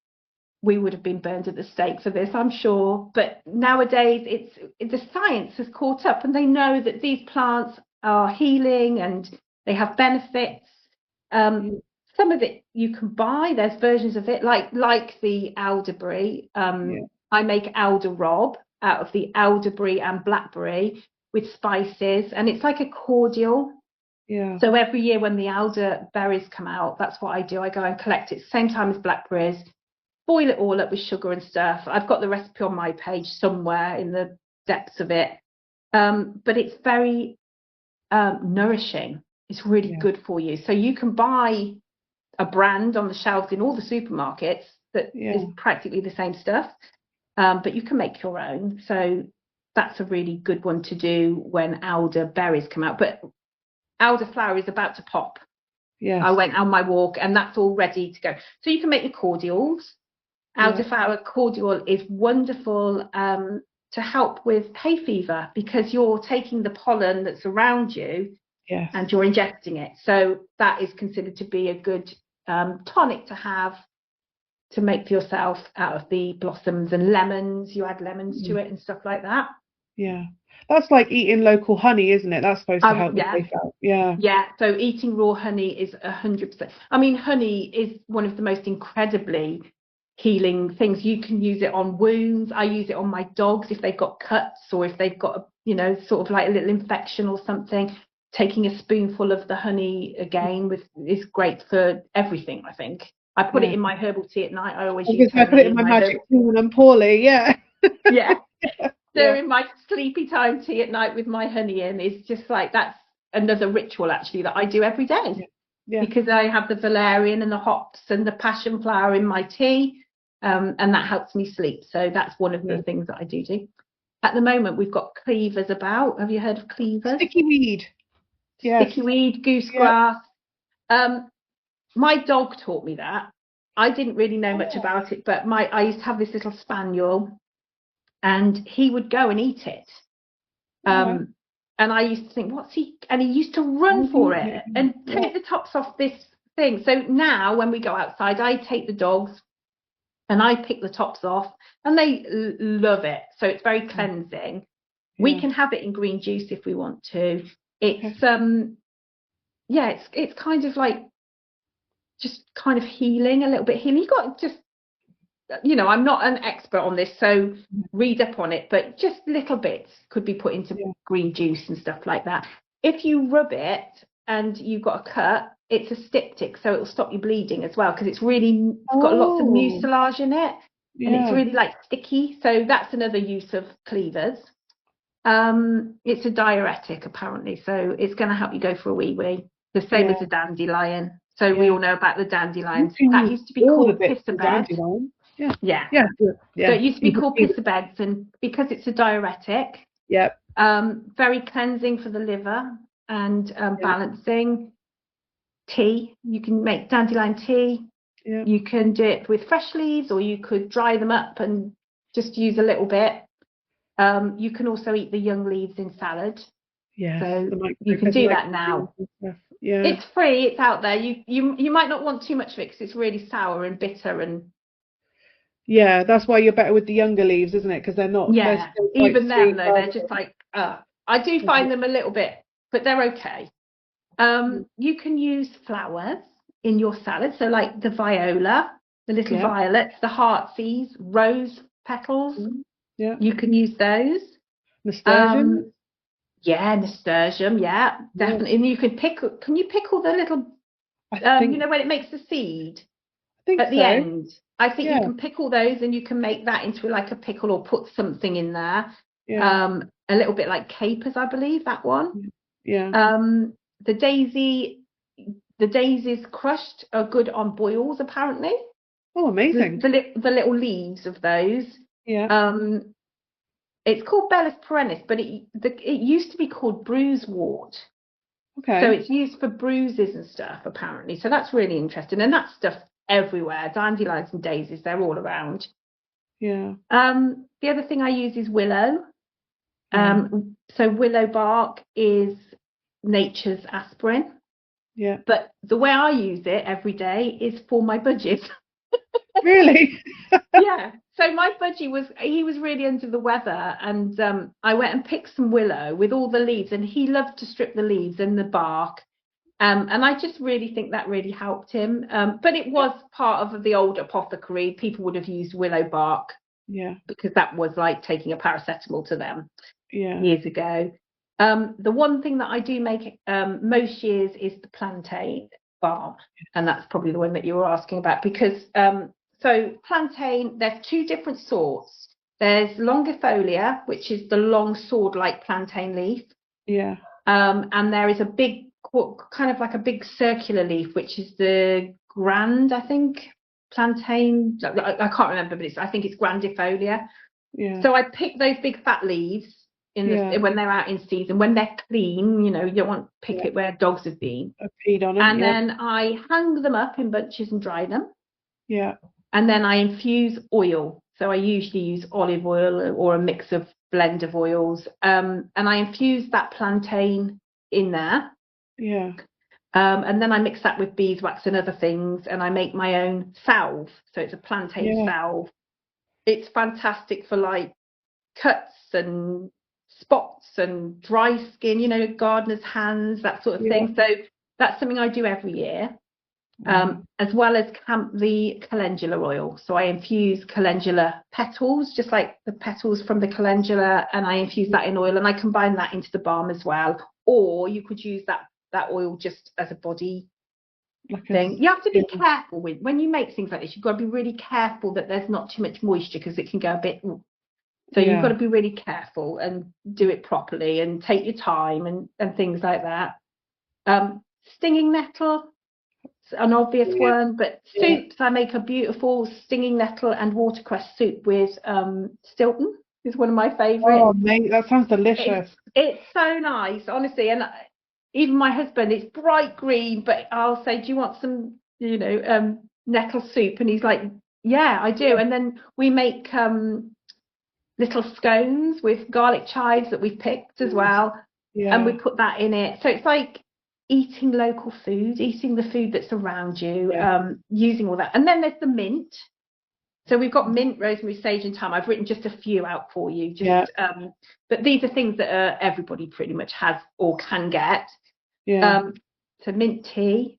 we would have been burned at the stake for this, I'm sure. But nowadays, the science has caught up, and they know that these plants are healing and they have benefits. Some of it you can buy. There's versions of it, like the elderberry. I make elder rob out of the elderberry and blackberry with spices, and it's like a cordial. So every year when the elderberries come out, that's what I do. I go and collect it same time as blackberries, boil it all up with sugar and stuff. I've got the recipe on my page somewhere in the depths of it. But it's very nourishing. It's really good for you. So you can buy a brand on the shelves in all the supermarkets that is practically the same stuff, but you can make your own. So that's a really good one to do when elderberries come out. But elderflower is about to pop. I went on my walk and that's all ready to go. So you can make your cordials. Elderflower cordial is wonderful to help with hay fever, because you're taking the pollen that's around you and you're ingesting it. So that is considered to be a good tonic to have to make for yourself out of the blossoms. And lemons, you add lemons to it and stuff like that. That's like eating local honey, isn't it? That's supposed to help with hay fever. So eating raw honey is 100%. I mean, honey is one of the most incredibly healing things. You can use it on wounds. I use it on my dogs if they've got cuts, or if they've got sort of like a little infection or something. Taking a spoonful of the honey again is great for everything, I think. I put it in my herbal tea at night. I always use honey. I put it in my magic tea when I'm poorly. So in my sleepy time tea at night with my honey in is just like, that's another ritual actually that I do every day. Because I have the valerian and the hops and the passion flower in my tea, and that helps me sleep. So that's one of the things that I do. At the moment, we've got cleavers about. Have you heard of cleavers? Sticky weed. Sticky weed, goosegrass. My dog taught me that. I didn't really know much about it, but I used to have this little spaniel, and he would go and eat it. And I used to think, and he used to run for it and take the tops off this thing. So now when we go outside, I take the dogs and I pick the tops off, and they love it. So it's very cleansing. We can have it in green juice if we want to. It's it's kind of like just kind of healing, a little bit healing. You got just, I'm not an expert on this, so read up on it, but just little bits could be put into green juice and stuff like that. If you rub it and you've got a cut, it's a styptic, so it'll stop you bleeding as well, because it's got lots of mucilage in it, and it's really like sticky. So that's another use of cleavers. It's a diuretic apparently, so it's going to help you go for a wee, the same as a dandelion. So we all know about the dandelions. That used to be called pissabed. So it used to be called pissabeds, and because it's a diuretic, very cleansing for the liver and balancing. Tea, you can make dandelion tea. You can do it with fresh leaves, or you could dry them up and just use a little bit. You can also eat the young leaves in salad. Yes, So the you can do that now. stuff. Yeah. It's free, it's out there. You might not want too much of it because it's really sour and bitter, and Yeah, that's why you're better with the younger leaves, isn't it? Because they're yeah, still quite even them sweet though, rather they're just like I do than find them a little bit, but they're okay. You can use flowers in your salad, so like the viola, the little yeah. violets, the heartsease, rose petals. Yeah. You can use those. Nasturtium. Yeah, nasturtium, yeah, Yeah. definitely. And you can pickle. Can you pickle the little, I you think know, when it makes the seed think at the so. end? I think you Yeah. can pickle those, and you can make that into like a pickle or put something in there. Yeah. A little bit like capers, I believe that one. Yeah. The daisies crushed are good on boils, apparently. Oh, amazing. The little leaves of those. Yeah. It's called Bellus perennis, but it used to be called bruisewort. So Okay. it's used for bruises and stuff, apparently. So that's really interesting. And that stuff everywhere. Dandelions and daisies, they're all around. Yeah. The other thing I use is willow. Yeah. So willow bark is nature's aspirin. Yeah. But the way I use it every day is for my budgies. Really? Yeah. So my budgie he was really under the weather, and I went and picked some willow with all the leaves, and he loved to strip the leaves and the bark. And I just really think that really helped him. But it was part of the old apothecary. People would have used willow bark Yeah. because that was like taking a paracetamol to them Yeah. years ago. The one thing that I do make most years is the plantain balm, and that's probably the one that you were asking about, because so plantain, there's two different sorts. There's longifolia, which is the long sword-like plantain leaf, Yeah. and there is a big, kind of like a big circular leaf, which is the grand, I think, plantain. I can't remember, but I think it's grandifolia. Yeah. So I pick those big fat leaves when they're out in season, when they're clean. You know, you don't want to pick it where dogs have been. I peed on them. And then I hang them up in bunches and dry them. Yeah. And then I infuse oil. So I usually use olive oil or a mix of blend of oils. And I infuse that plantain in there. Yeah. And then I mix that with beeswax and other things, and I make my own salve. So it's a plantain salve. It's fantastic for like cuts and spots and dry skin, you know, gardener's hands, that sort of thing. So that's something I do every year, as well as the calendula oil. So I infuse calendula petals, just like the petals from the calendula, and I infuse that in oil, and I combine that into the balm as well. Or you could use that oil just as a body thing. You have to be careful with when you make things like this. You've got to be really careful that there's not too much moisture, because it can go a bit. So you've got to be really careful and do it properly and take your time and things like that. Stinging nettle, an obvious one, but soups, I make a beautiful stinging nettle and watercress soup with Stilton, is one of my favourites. Oh, mate, that sounds delicious. It's so nice, honestly. And even my husband, it's bright green, but I'll say, do you want some, you know, nettle soup? And he's like, yeah, I do. And then we make little scones with garlic chives that we've picked as well, and we put that in it. So it's like eating local food, eating the food that's around you, using all that. And then there's the mint. So we've got mint, rosemary, sage, and thyme. I've written just a few out for you. But these are things that everybody pretty much has or can get. So mint tea,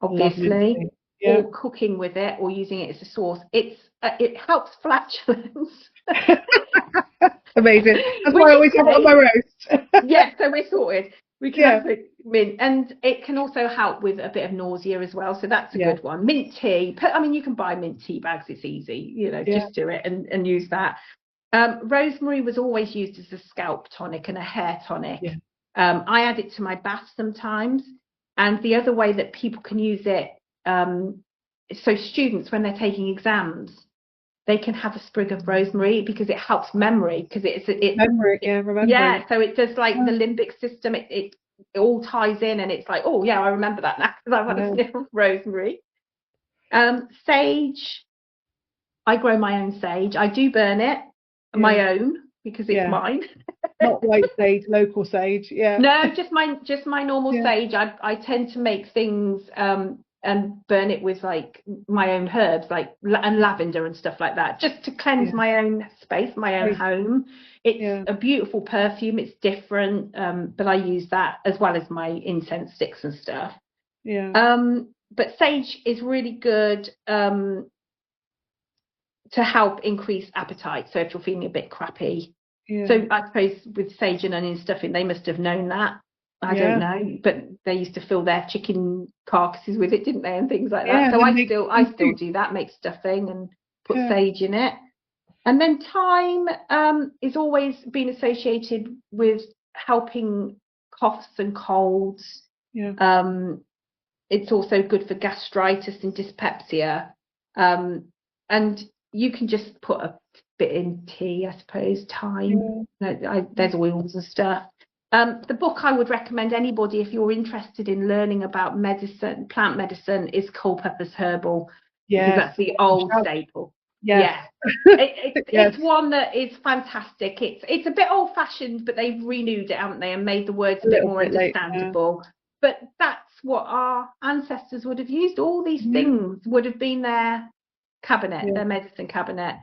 obviously, or cooking with it, or using it as a sauce. It helps flatulence. Amazing. That's why I always have it on my roast. Yeah, so we're sorted. We can have mint, and it can also help with a bit of nausea as well. So that's a good one. Mint tea. I mean, you can buy mint tea bags. It's easy. You know, just do it and use that. Rosemary was always used as a scalp tonic and a hair tonic. I add it to my bath sometimes. And the other way that people can use it, so students, when they're taking exams, they can have a sprig of rosemary because it helps memory, because it's memory, remembering. Yeah, so it does like the limbic system. It all ties in, and it's like, oh yeah, I remember that now because I've had a sniff of rosemary. Sage, I grow my own sage. I do burn it, my own, because it's mine. Not white sage, local sage. Yeah. No, just my normal Yeah. sage. I tend to make things and burn it with like my own herbs, like and lavender and stuff like that, just to cleanse Yeah. my own space, my own home. It's Yeah. a beautiful perfume. It's different, but I use that as well as my incense sticks and stuff. Yeah. But sage is really good to help increase appetite. So if you're feeling a bit crappy. Yeah. So I suppose with sage and onion stuffing, they must have known that. I don't know, but they used to fill their chicken carcasses with it, didn't they, and things like that. Yeah. So I still do that, make stuffing and put sage in it. And then thyme is always been associated with helping coughs and colds. Yeah. It's also good for gastritis and dyspepsia. And you can just put a bit in tea, I suppose, thyme. There's oils and stuff. The book I would recommend anybody if you're interested in learning about medicine, plant medicine, is Culpeper's Herbal. Yeah. Because that's the old staple. Yes. Yeah. It's one that is fantastic. It's a bit old fashioned, but they've renewed it, haven't they, and made the words a bit more understandable. But that's what our ancestors would have used. All these things would have been their cabinet, their medicine cabinet.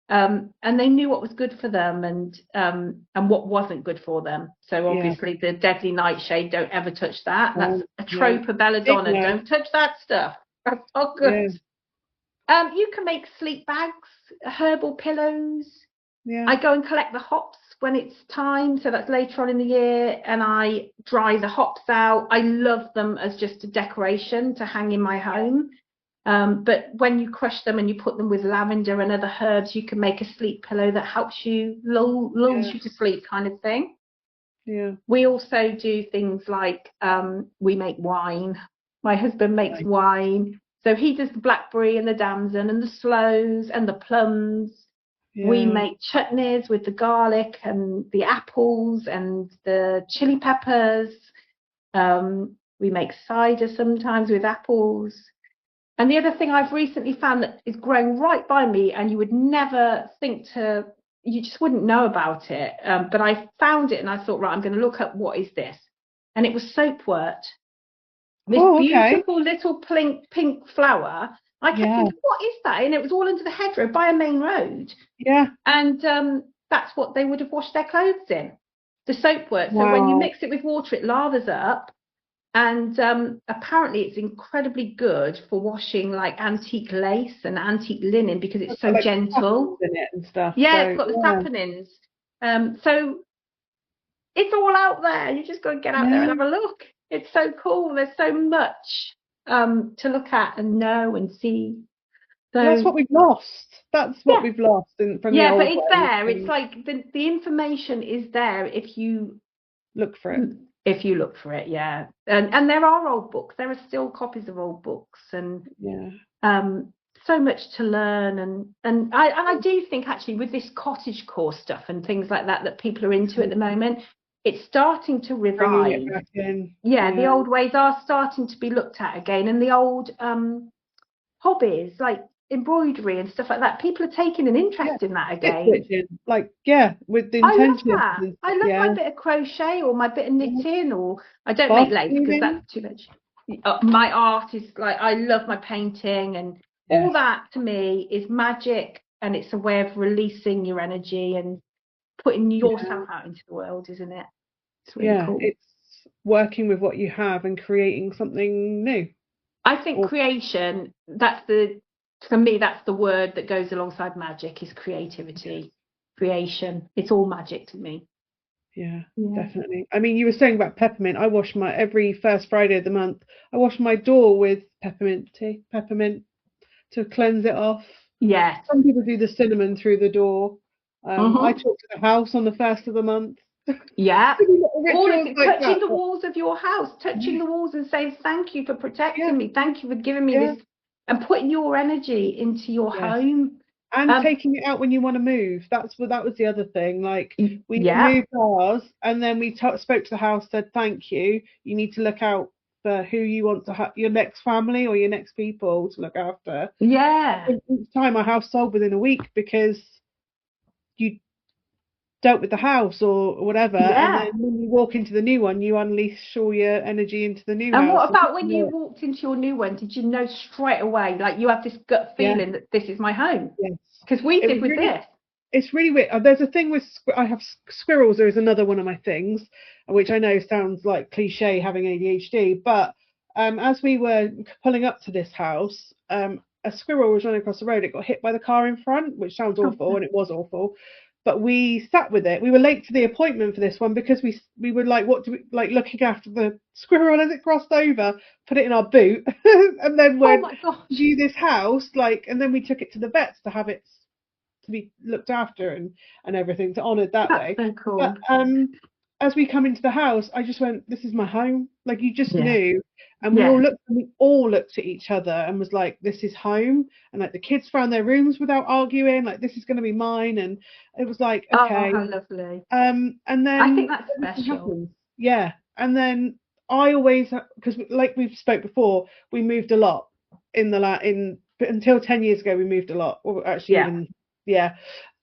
And they knew what was good for them and what wasn't good for them. So obviously the deadly nightshade, don't ever touch that. That's a trope of belladonna. Don't touch that stuff. That's not good. You can make sleep bags, herbal pillows. I go and collect the hops when it's time, so that's later on in the year, and I dry the hops out. I love them as just a decoration to hang in my home. But when you crush them and you put them with lavender and other herbs, you can make a sleep pillow that helps you, lulls you to sleep, kind of thing. Yeah. We also do things like we make wine. My husband makes wine. So he does the blackberry and the damson and the sloes and the plums. We make chutneys with the garlic and the apples and the chili peppers. We make cider sometimes with apples. And the other thing I've recently found that is growing right by me, and you would never think you just wouldn't know about it. But I found it and I thought, right, I'm going to look up what is this. And it was soapwort. This beautiful little pink flower. I kept thinking, what is that? And it was all under the hedgerow by a main road. Yeah. And that's what they would have washed their clothes in, the soapwort. So when you mix it with water, it lathers up. And apparently it's incredibly good for washing like antique lace and antique linen because it's so gentle. In it and stuff. Yeah, it's got the saponins. So it's all out there. You just got to get out there and have a look. It's so cool. There's so much to look at and know and see. So that's what we've lost. That's what we've lost from the old but it's there. It's like the information is there if you look for it. If you look for it, and there are old books. There are still copies of old books, and so much to learn. And I do think actually with this cottagecore stuff and things like that people are into at the moment, it's starting to revive. Bringing it back in. The old ways are starting to be looked at again, and the old hobbies like embroidery and stuff like that. People are taking an interest in that again. Like with the intention. I love my bit of crochet or my bit of knitting, or I don't make lace because that's too much. My art is like, I love my painting, and all that to me is magic, and it's a way of releasing your energy and putting yourself out into the world, isn't it? It's really cool. It's working with what you have and creating something new. I think creation, for me, that's the word that goes alongside magic, is creativity, creation. It's all magic to me. Yeah, definitely. I mean, you were saying about peppermint. I wash every first Friday of the month, I wash my door with peppermint to cleanse it off. Yes. Some people do the cinnamon through the door. I talk to the house on the first of the month. Yeah. All of it, touching the walls of your house, touching the walls and saying, thank you for protecting me. Thank you for giving me this, and putting your energy into your home. And taking it out when you want to move. That was the other thing. Like we moved ours, and then we spoke to the house, said thank you. You need to look out for who you want to have, your next family or your next people to look after. Yeah. Each time our house sold within a week because dealt with the house or whatever, and then Yeah. when you walk into the new one, you unleash all your energy into the new And house. what about when you walked into your new one? Did you know straight away, like you have this gut Yeah, feeling that this is my home? yes. Because we It did was with really this. It's really weird. There's a thing with I have squirrels. There is another one of my things, which I know sounds like cliche having ADHD, but as we were pulling up to this house, a squirrel was running across the road. It got hit by the car in front, which sounds Oh, awful, and it was awful. But we sat with it. We were late to the appointment for this one because we were like, what do we like looking after the squirrel as it crossed over, put it in our boot, and then oh went my gosh, view this house, like, and then we took it to the vets to have it to be looked after and everything, to honour that that's way. so But cool. as we come into the house, I just went, "This is my home." Like you just Yeah. knew, and Yeah. we all looked at each other and was like, "This is home." And like the kids found their rooms without arguing, like this is going to be mine, and it was like, Oh, okay. how lovely. And I think then that's everything special. happens, yeah. And then I always, because like we've spoke before, we moved a lot in the in until 10 years ago we moved a lot, or actually Yeah. even yeah.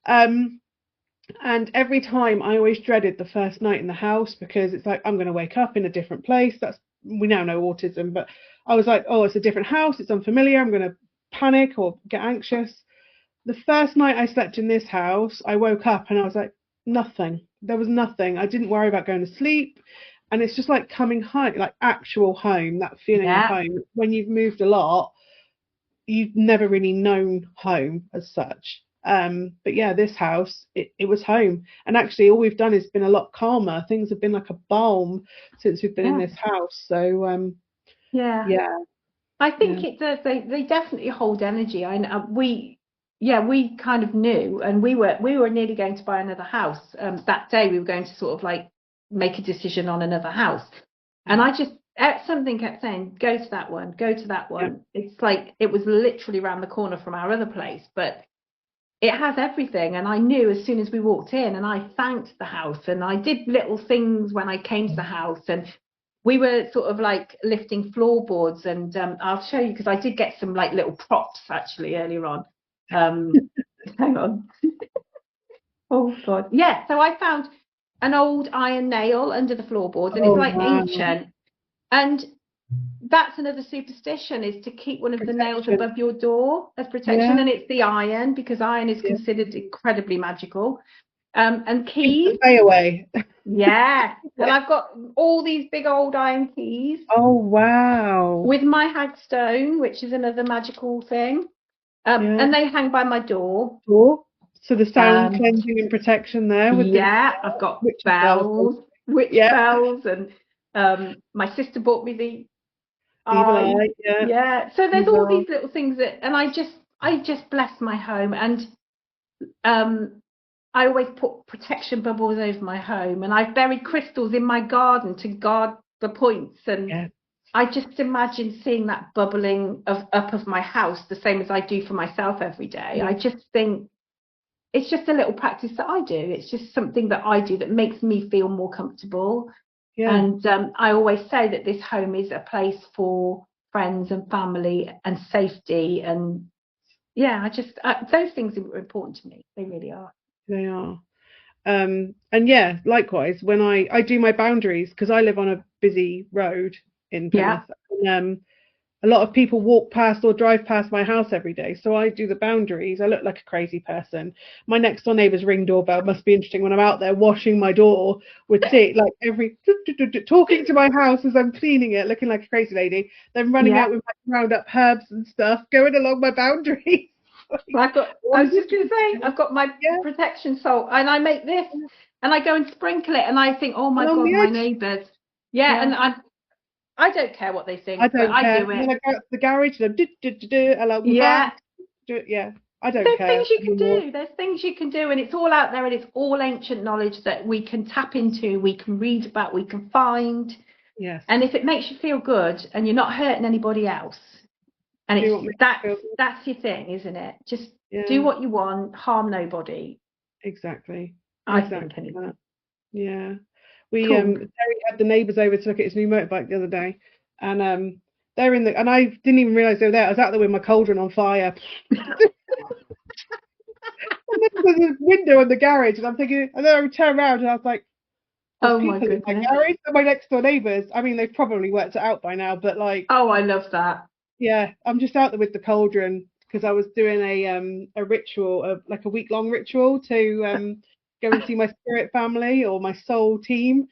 um and every time I always dreaded the first night in the house because it's like I'm going to wake up in a different place. That's we now know autism, but I was like, oh, it's a different house, it's unfamiliar, I'm going to panic or get anxious. The first night I slept in this house, I woke up and I was like, nothing. There was nothing. I didn't worry about going to sleep. And it's just like coming home, like actual home, that feeling of Yeah. home. When you've moved a lot, you've never really known home as such. But yeah, this house, it was home. And actually, all we've done has been a lot calmer. Things have been like a balm since we've been in Yeah. this house. So Yeah. yeah, I yeah, think it does. They definitely hold energy. I know yeah, we kind of knew, and we were nearly going to buy another house. That day we were going to sort of like make a decision on another house, and yeah, I just something kept saying, go to that one, go to that yeah, one. It's like it was literally around the corner from our other place, but it has everything. And I knew as soon as we walked in, and I thanked the house, and I did little things when I came to the house, and we were sort of like lifting floorboards, and I'll show you because I did get some like little props actually earlier on. Hang on. Oh God. Yeah. So I found an old iron nail under the floorboards, and it's Oh like wow. ancient. And that's another superstition, is to keep one of the nails Protection. above your door as protection, Yeah, and it's the iron because iron is yeah. considered incredibly magical. And Keeps the keys, day away. yeah. And Yeah. I've got all these big old iron keys Oh wow. with my hagstone, which is another magical thing. Yeah. And they hang by my door. Cool. So the sound Um, cleansing and protection there with the yeah, I've got witch's bells. bells, witch Yeah. bells, and my sister bought me the Evil eyes. eye. Yeah. Yeah. So there's all Evil. these little things that, and I just bless my home, and um, I always put protection bubbles over my home, and I've buried crystals in my garden to guard the points. And Yeah. I just imagine seeing that bubbling up of my house, the same as I do for myself every day. Yeah. I just think it's just a little practice that I do. It's just something that I do that makes me feel more comfortable. Yeah. And I always say that this home is a place for friends and family and safety. And yeah, those things are important to me. They really are. They are. And yeah, likewise, when I do my boundaries, because I live on a busy road in Yeah. Plymouth, and a lot of people walk past or drive past my house every day. So I do the boundaries. I look like a crazy person. My next door neighbour's ring doorbell must be interesting when I'm out there washing my door with tea, like every talking to my house as I'm cleaning it, looking like a crazy lady, then running Yeah. out with my round up herbs and stuff, going along my boundaries. Well, I was just going to say, I've got my Yeah, protection salt, and I make this, and I go and sprinkle it, and I think, oh my along God, the my edge. neighbours. Yeah, Yeah. and I don't care what they I think, but don't I care. do And it. then I go out to the garage and along with Yeah. that. Yeah, I don't There's care things you can anymore. do. There's things you can do, and it's all out there, and it's all ancient knowledge that we can tap into, we can read about, we can find. Yes, And if it makes you feel good and you're not hurting anybody else, and do it's what makes you feel good. that's your thing, isn't it? Just do Yeah, what you want, harm nobody. exactly, I exactly think anyway. that. Yeah, we Cool. Terry had the neighbours over to look at his new motorbike the other day, and they're in the and I didn't even realise they were there. I was out there with my cauldron on fire. And then there's a window in the garage, and I'm thinking, and then I turn around and I was like, there's Oh my people in my goodness. garage. And my next door neighbours, I mean, they've probably worked it out by now, but like, Oh, I love that. yeah, I'm just out there with the cauldron because I was doing a ritual, like a week-long ritual to go and see my spirit family or my soul team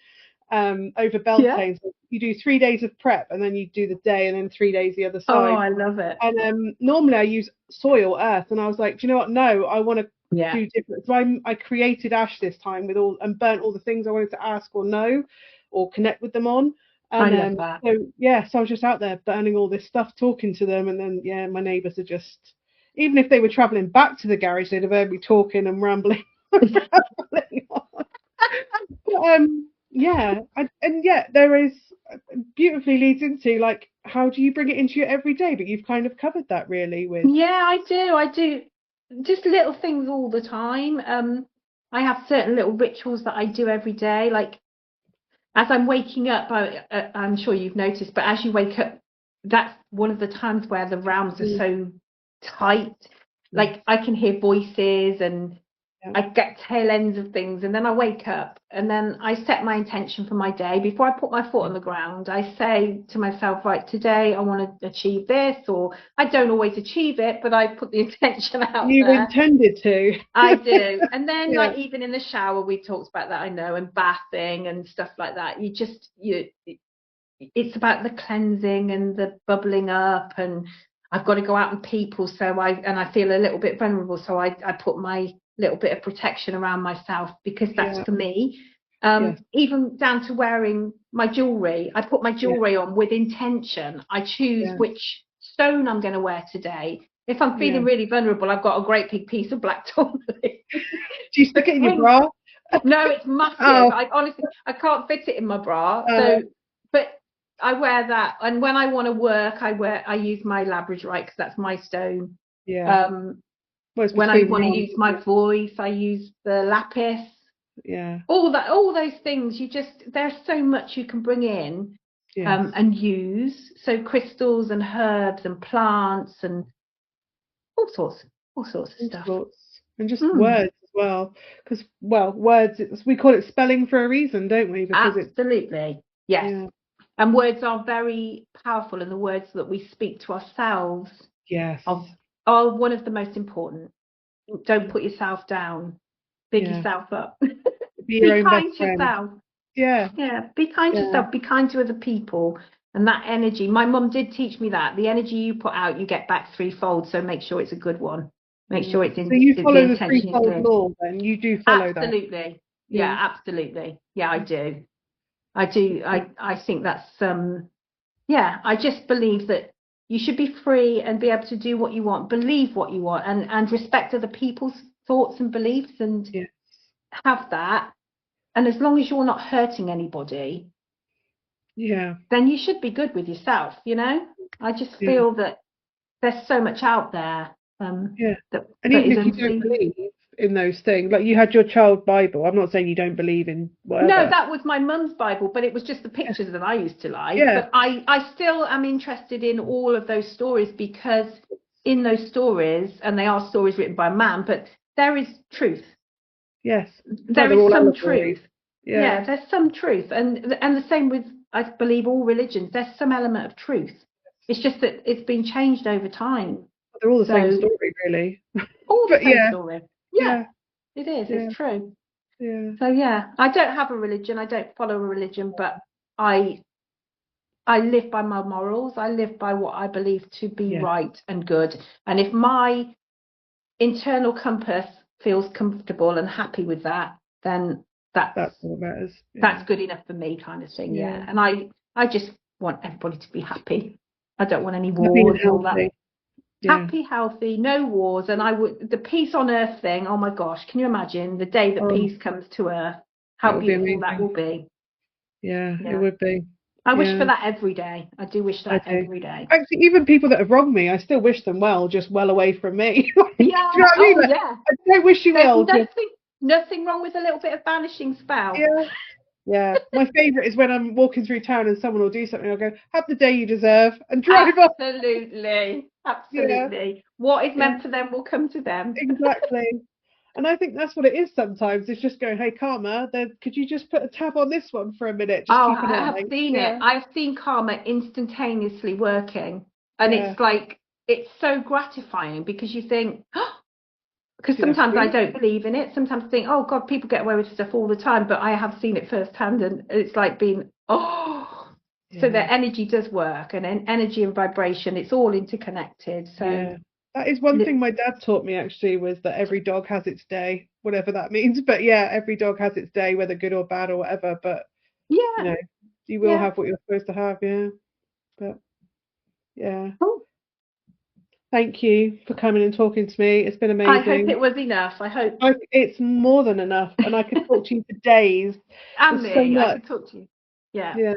over Yeah. Beltane. So you do 3 days of prep, and then you do the day, and then 3 days the other Oh, side. I love it. And normally I use soil, earth, and I was like, do you know what? No, I want to Yeah. do different. So I created ash this time with all and burnt all the things I wanted to ask or know or connect with them on. I And love that. so yeah, so I was just out there burning all this stuff, talking to them, and then yeah, my neighbours are just, even if they were travelling back to the garage, they'd have heard me talking and rambling, rambling on. Yeah, and yeah, there is beautifully leads into like how do you bring it into your everyday, but you've kind of covered that really with Yeah, I do. I do just little things all the time. I have certain little rituals that I do every day. Like as I'm waking up, I'm sure you've noticed, but as you wake up, that's one of the times where the realms are so tight. Like I can hear voices and I get tail ends of things, and then I wake up and then I set my intention for my day. Before I put my foot on the ground, I say to myself, right, today I want to achieve this, or I don't always achieve it, but I put the intention out you there. intended to. I do. And then Yeah. like even in the shower, we've talked about that, I know, and bathing and stuff like that. It's about the cleansing and the bubbling up, and I've got to go out and people, so I feel a little bit vulnerable, so I put my little bit of protection around myself because that's for me. Even down to wearing my jewelry, I put my jewelry on with intention. I choose which stone I'm going to wear today. If I'm feeling really vulnerable, I've got a great big piece of black tourmaline. Do you stick it in your bra? No, it's massive. Oh. I honestly, I can't fit it in my bra. But I wear that, and when I want to work, I use my labradorite because that's my stone. Yeah. When I want to use my voice, I use the lapis. Yeah. All those things. There's so much you can bring in, and use. So crystals and herbs and plants and all sorts of stuff. And just words as well, because words, we call it spelling for a reason, don't we? Because absolutely, yes. And words are very powerful, and the words that we speak to ourselves are one of the most important. Don't put yourself down. Big yourself up. Be your own kind best to yourself. Yeah. Be kind to yourself. Be kind to other people. And that energy, my mum did teach me that. The energy you put out, you get back threefold. So make sure it's a good one. Make sure it's in. So you follow the intention threefold law, then you do follow that. Absolutely. Yeah, absolutely. Yeah, I do. I think that's I just believe that you should be free and be able to do what you want, believe what you want, and respect other people's thoughts and beliefs, and have that. And as long as you're not hurting anybody, then you should be good with yourself, I just feel that there's so much out there. And even if you don't believe in those things, like you had your child Bible, I'm not saying you don't believe in whatever. No, that was my mum's Bible, but it was just the pictures that I used to like. But I still am interested in all of those stories, because in those stories, and they are stories written by a man, but there is truth. Yes. There is some truth. Yeah, there's some truth. And the same with, I believe, all religions. There's some element of truth. It's just that it's been changed over time. They're all the same story, really. All the same story. Yeah, it is. Yeah. It's true. Yeah. So I don't have a religion. I don't follow a religion, but I live by my morals. I live by what I believe to be right and good. And if my internal compass feels comfortable and happy with that, then that's what matters. That's good enough for me, kind of thing. Yeah. And I just want everybody to be happy. I don't want any wars and all that. Happy, healthy, no wars. And the peace on earth thing, oh my gosh, can you imagine the day that peace comes to earth? How beautiful that will be. Yeah, it would be. I wish for that every day. I do wish that every day. Actually, even people that have wronged me, I still wish them well, just well away from me. Yeah. Do you know what I mean? I don't wish you well. Nothing wrong with a little bit of banishing spell. Yeah. My favourite is when I'm walking through town and someone will do something, I'll go, have the day you deserve, and drive off. Absolutely. What is meant for them will come to them. Exactly. And I think that's what it is sometimes. It's just going, hey, Karma, then could you just put a tab on this one for a minute? Just Oh, keep an I eye. have seen it. I've seen karma instantaneously working. And Yeah. it's like, it's so gratifying because you think, because See, that's sometimes I good. don't believe in it. Sometimes I think, oh God, people get away with stuff all the time, but I have seen it firsthand, and it's like being, so Yeah. the energy does work, and energy and vibration, it's all interconnected. So Yeah. That is one thing my dad taught me, actually, was that every dog has its day, whatever that means. But yeah, every dog has its day, whether good or bad or whatever. But you yeah, know, you will have what you're supposed to have. Yeah. But yeah. cool. Thank you for coming and talking to me. It's been I hope amazing. it was enough. I hope. It's more than enough, and I could talk to you for days. And There's so me, I much. could talk to you. Yeah. Yeah.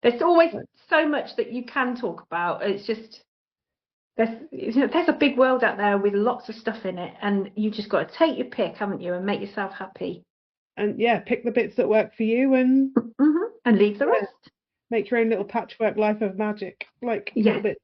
There's always so much that you can talk about. It's just there's a big world out there with lots of stuff in it, and you just got to take your pick, haven't you, and make yourself happy. And yeah, pick the bits that work for you, and and leave the rest. make your own little patchwork life of magic, like little bits.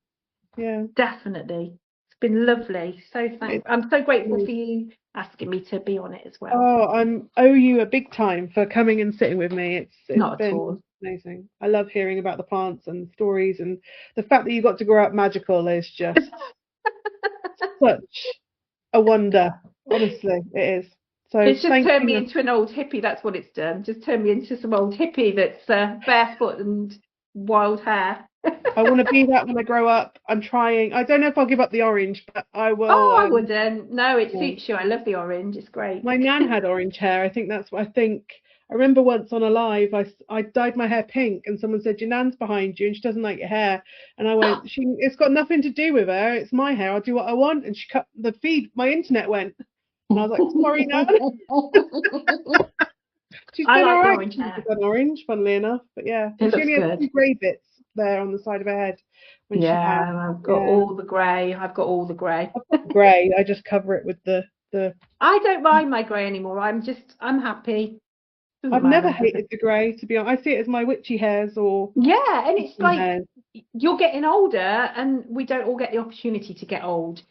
Yeah, definitely. It's been lovely. So I'm so grateful for you asking me to be on it as well. Oh, owe you a big time for coming and sitting with me. It's Not at been all. amazing. I love hearing about the plants and stories, and the fact that you got to grow up magical is just such a wonder. Honestly, it is. So It's just thank turned me you. into an old hippie. That's what it's done. Just turned me into some old hippie that's barefoot and wild hair. I want to be that when I grow up. I'm trying. I don't know if I'll give up the orange, but I will. Oh, I wouldn't. No, it suits you. I love the orange. It's great. My nan had orange hair. I think that's what I think. I remember once on a live, I dyed my hair pink, and someone said, your nan's behind you and she doesn't like your hair. And I went, it's got nothing to do with her. It's my hair. I'll do what I want. And she cut the feed. My internet went. And I was like, sorry, nan. She's I done like all the right. orange hair. She's done orange, funnily enough. But yeah, It she looks only had good. 2 grey bits there on the side of her head when she passed. I've got all the grey. I've got all the grey. Grey. I just cover it with the. I don't mind my grey anymore. I'm happy. I've never hated the grey, to be honest. I see it as my witchy hairs or. Yeah, and it's like hairs. you're getting older, and we don't all get the opportunity to get old.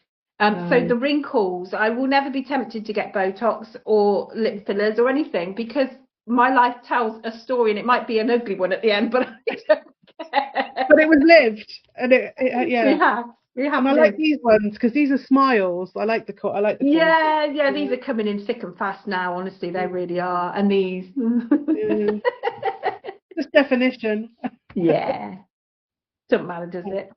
So the wrinkles, I will never be tempted to get Botox or lip fillers or anything, because my life tells a story, and it might be an ugly one at the end, but I don't care. But it was lived, and yeah. We have And I lived. like these ones because these are smiles. I like the quality. Yeah, these are coming in thick and fast now. Honestly, they really are. And these, just definition. Yeah, doesn't matter, does it?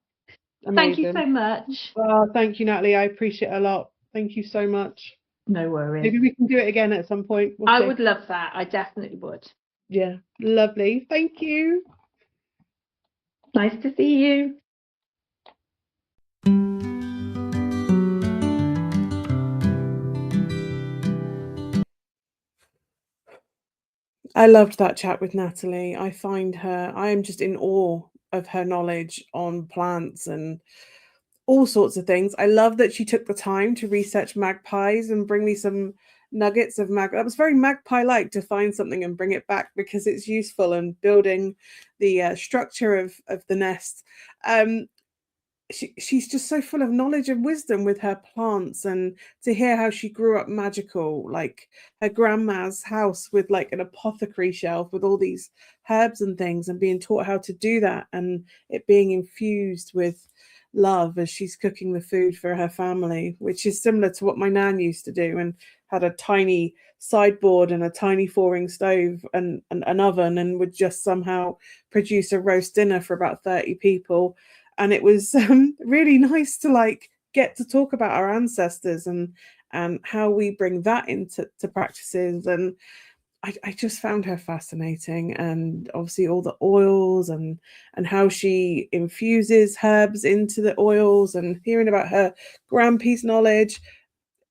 Amazing. Thank you so much. Well, thank you, Natalie. I appreciate it a lot. Thank you so much. No worries. Maybe we can do it again at some point. I would love that. I definitely would. Yeah, lovely. Thank you. Nice to see you. I loved that chat with Natalie. I am just in awe of her knowledge on plants and all sorts of things. I love that she took the time to research magpies and bring me some nuggets of that was very magpie-like, to find something and bring it back because it's useful and building the structure of the nest. She's just so full of knowledge and wisdom with her plants, and to hear how she grew up magical, like her grandma's house with like an apothecary shelf with all these herbs and things, and being taught how to do that, and it being infused with love as she's cooking the food for her family, which is similar to what my nan used to do, and had a tiny sideboard and a tiny 4-ring stove and an oven, and would just somehow produce a roast dinner for about 30 people. And it was really nice to like get to talk about our ancestors and how we bring that into practices. And I just found her fascinating, and obviously all the oils and how she infuses herbs into the oils, and hearing about her grandpiece knowledge.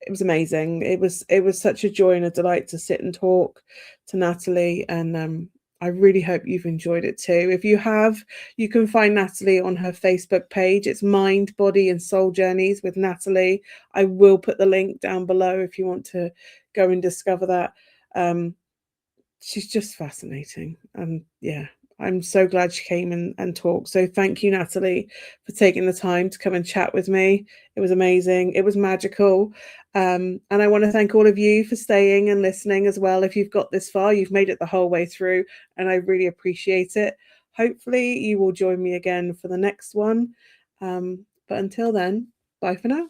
It was amazing. It was such a joy and a delight to sit and talk to Natalie, and I really hope you've enjoyed it too. If you have, you can find Natalie on her Facebook page. It's Mind, Body and Soul Journeys with Natalie. I will put the link down below if you want to go and discover that. She's just fascinating. And yeah, I'm so glad she came and talked. So thank you, Natalie, for taking the time to come and chat with me. It was amazing. It was magical. And I want to thank all of you for staying and listening as well. If you've got this far, you've made it the whole way through, and I really appreciate it. Hopefully you will join me again for the next one. But until then, bye for now.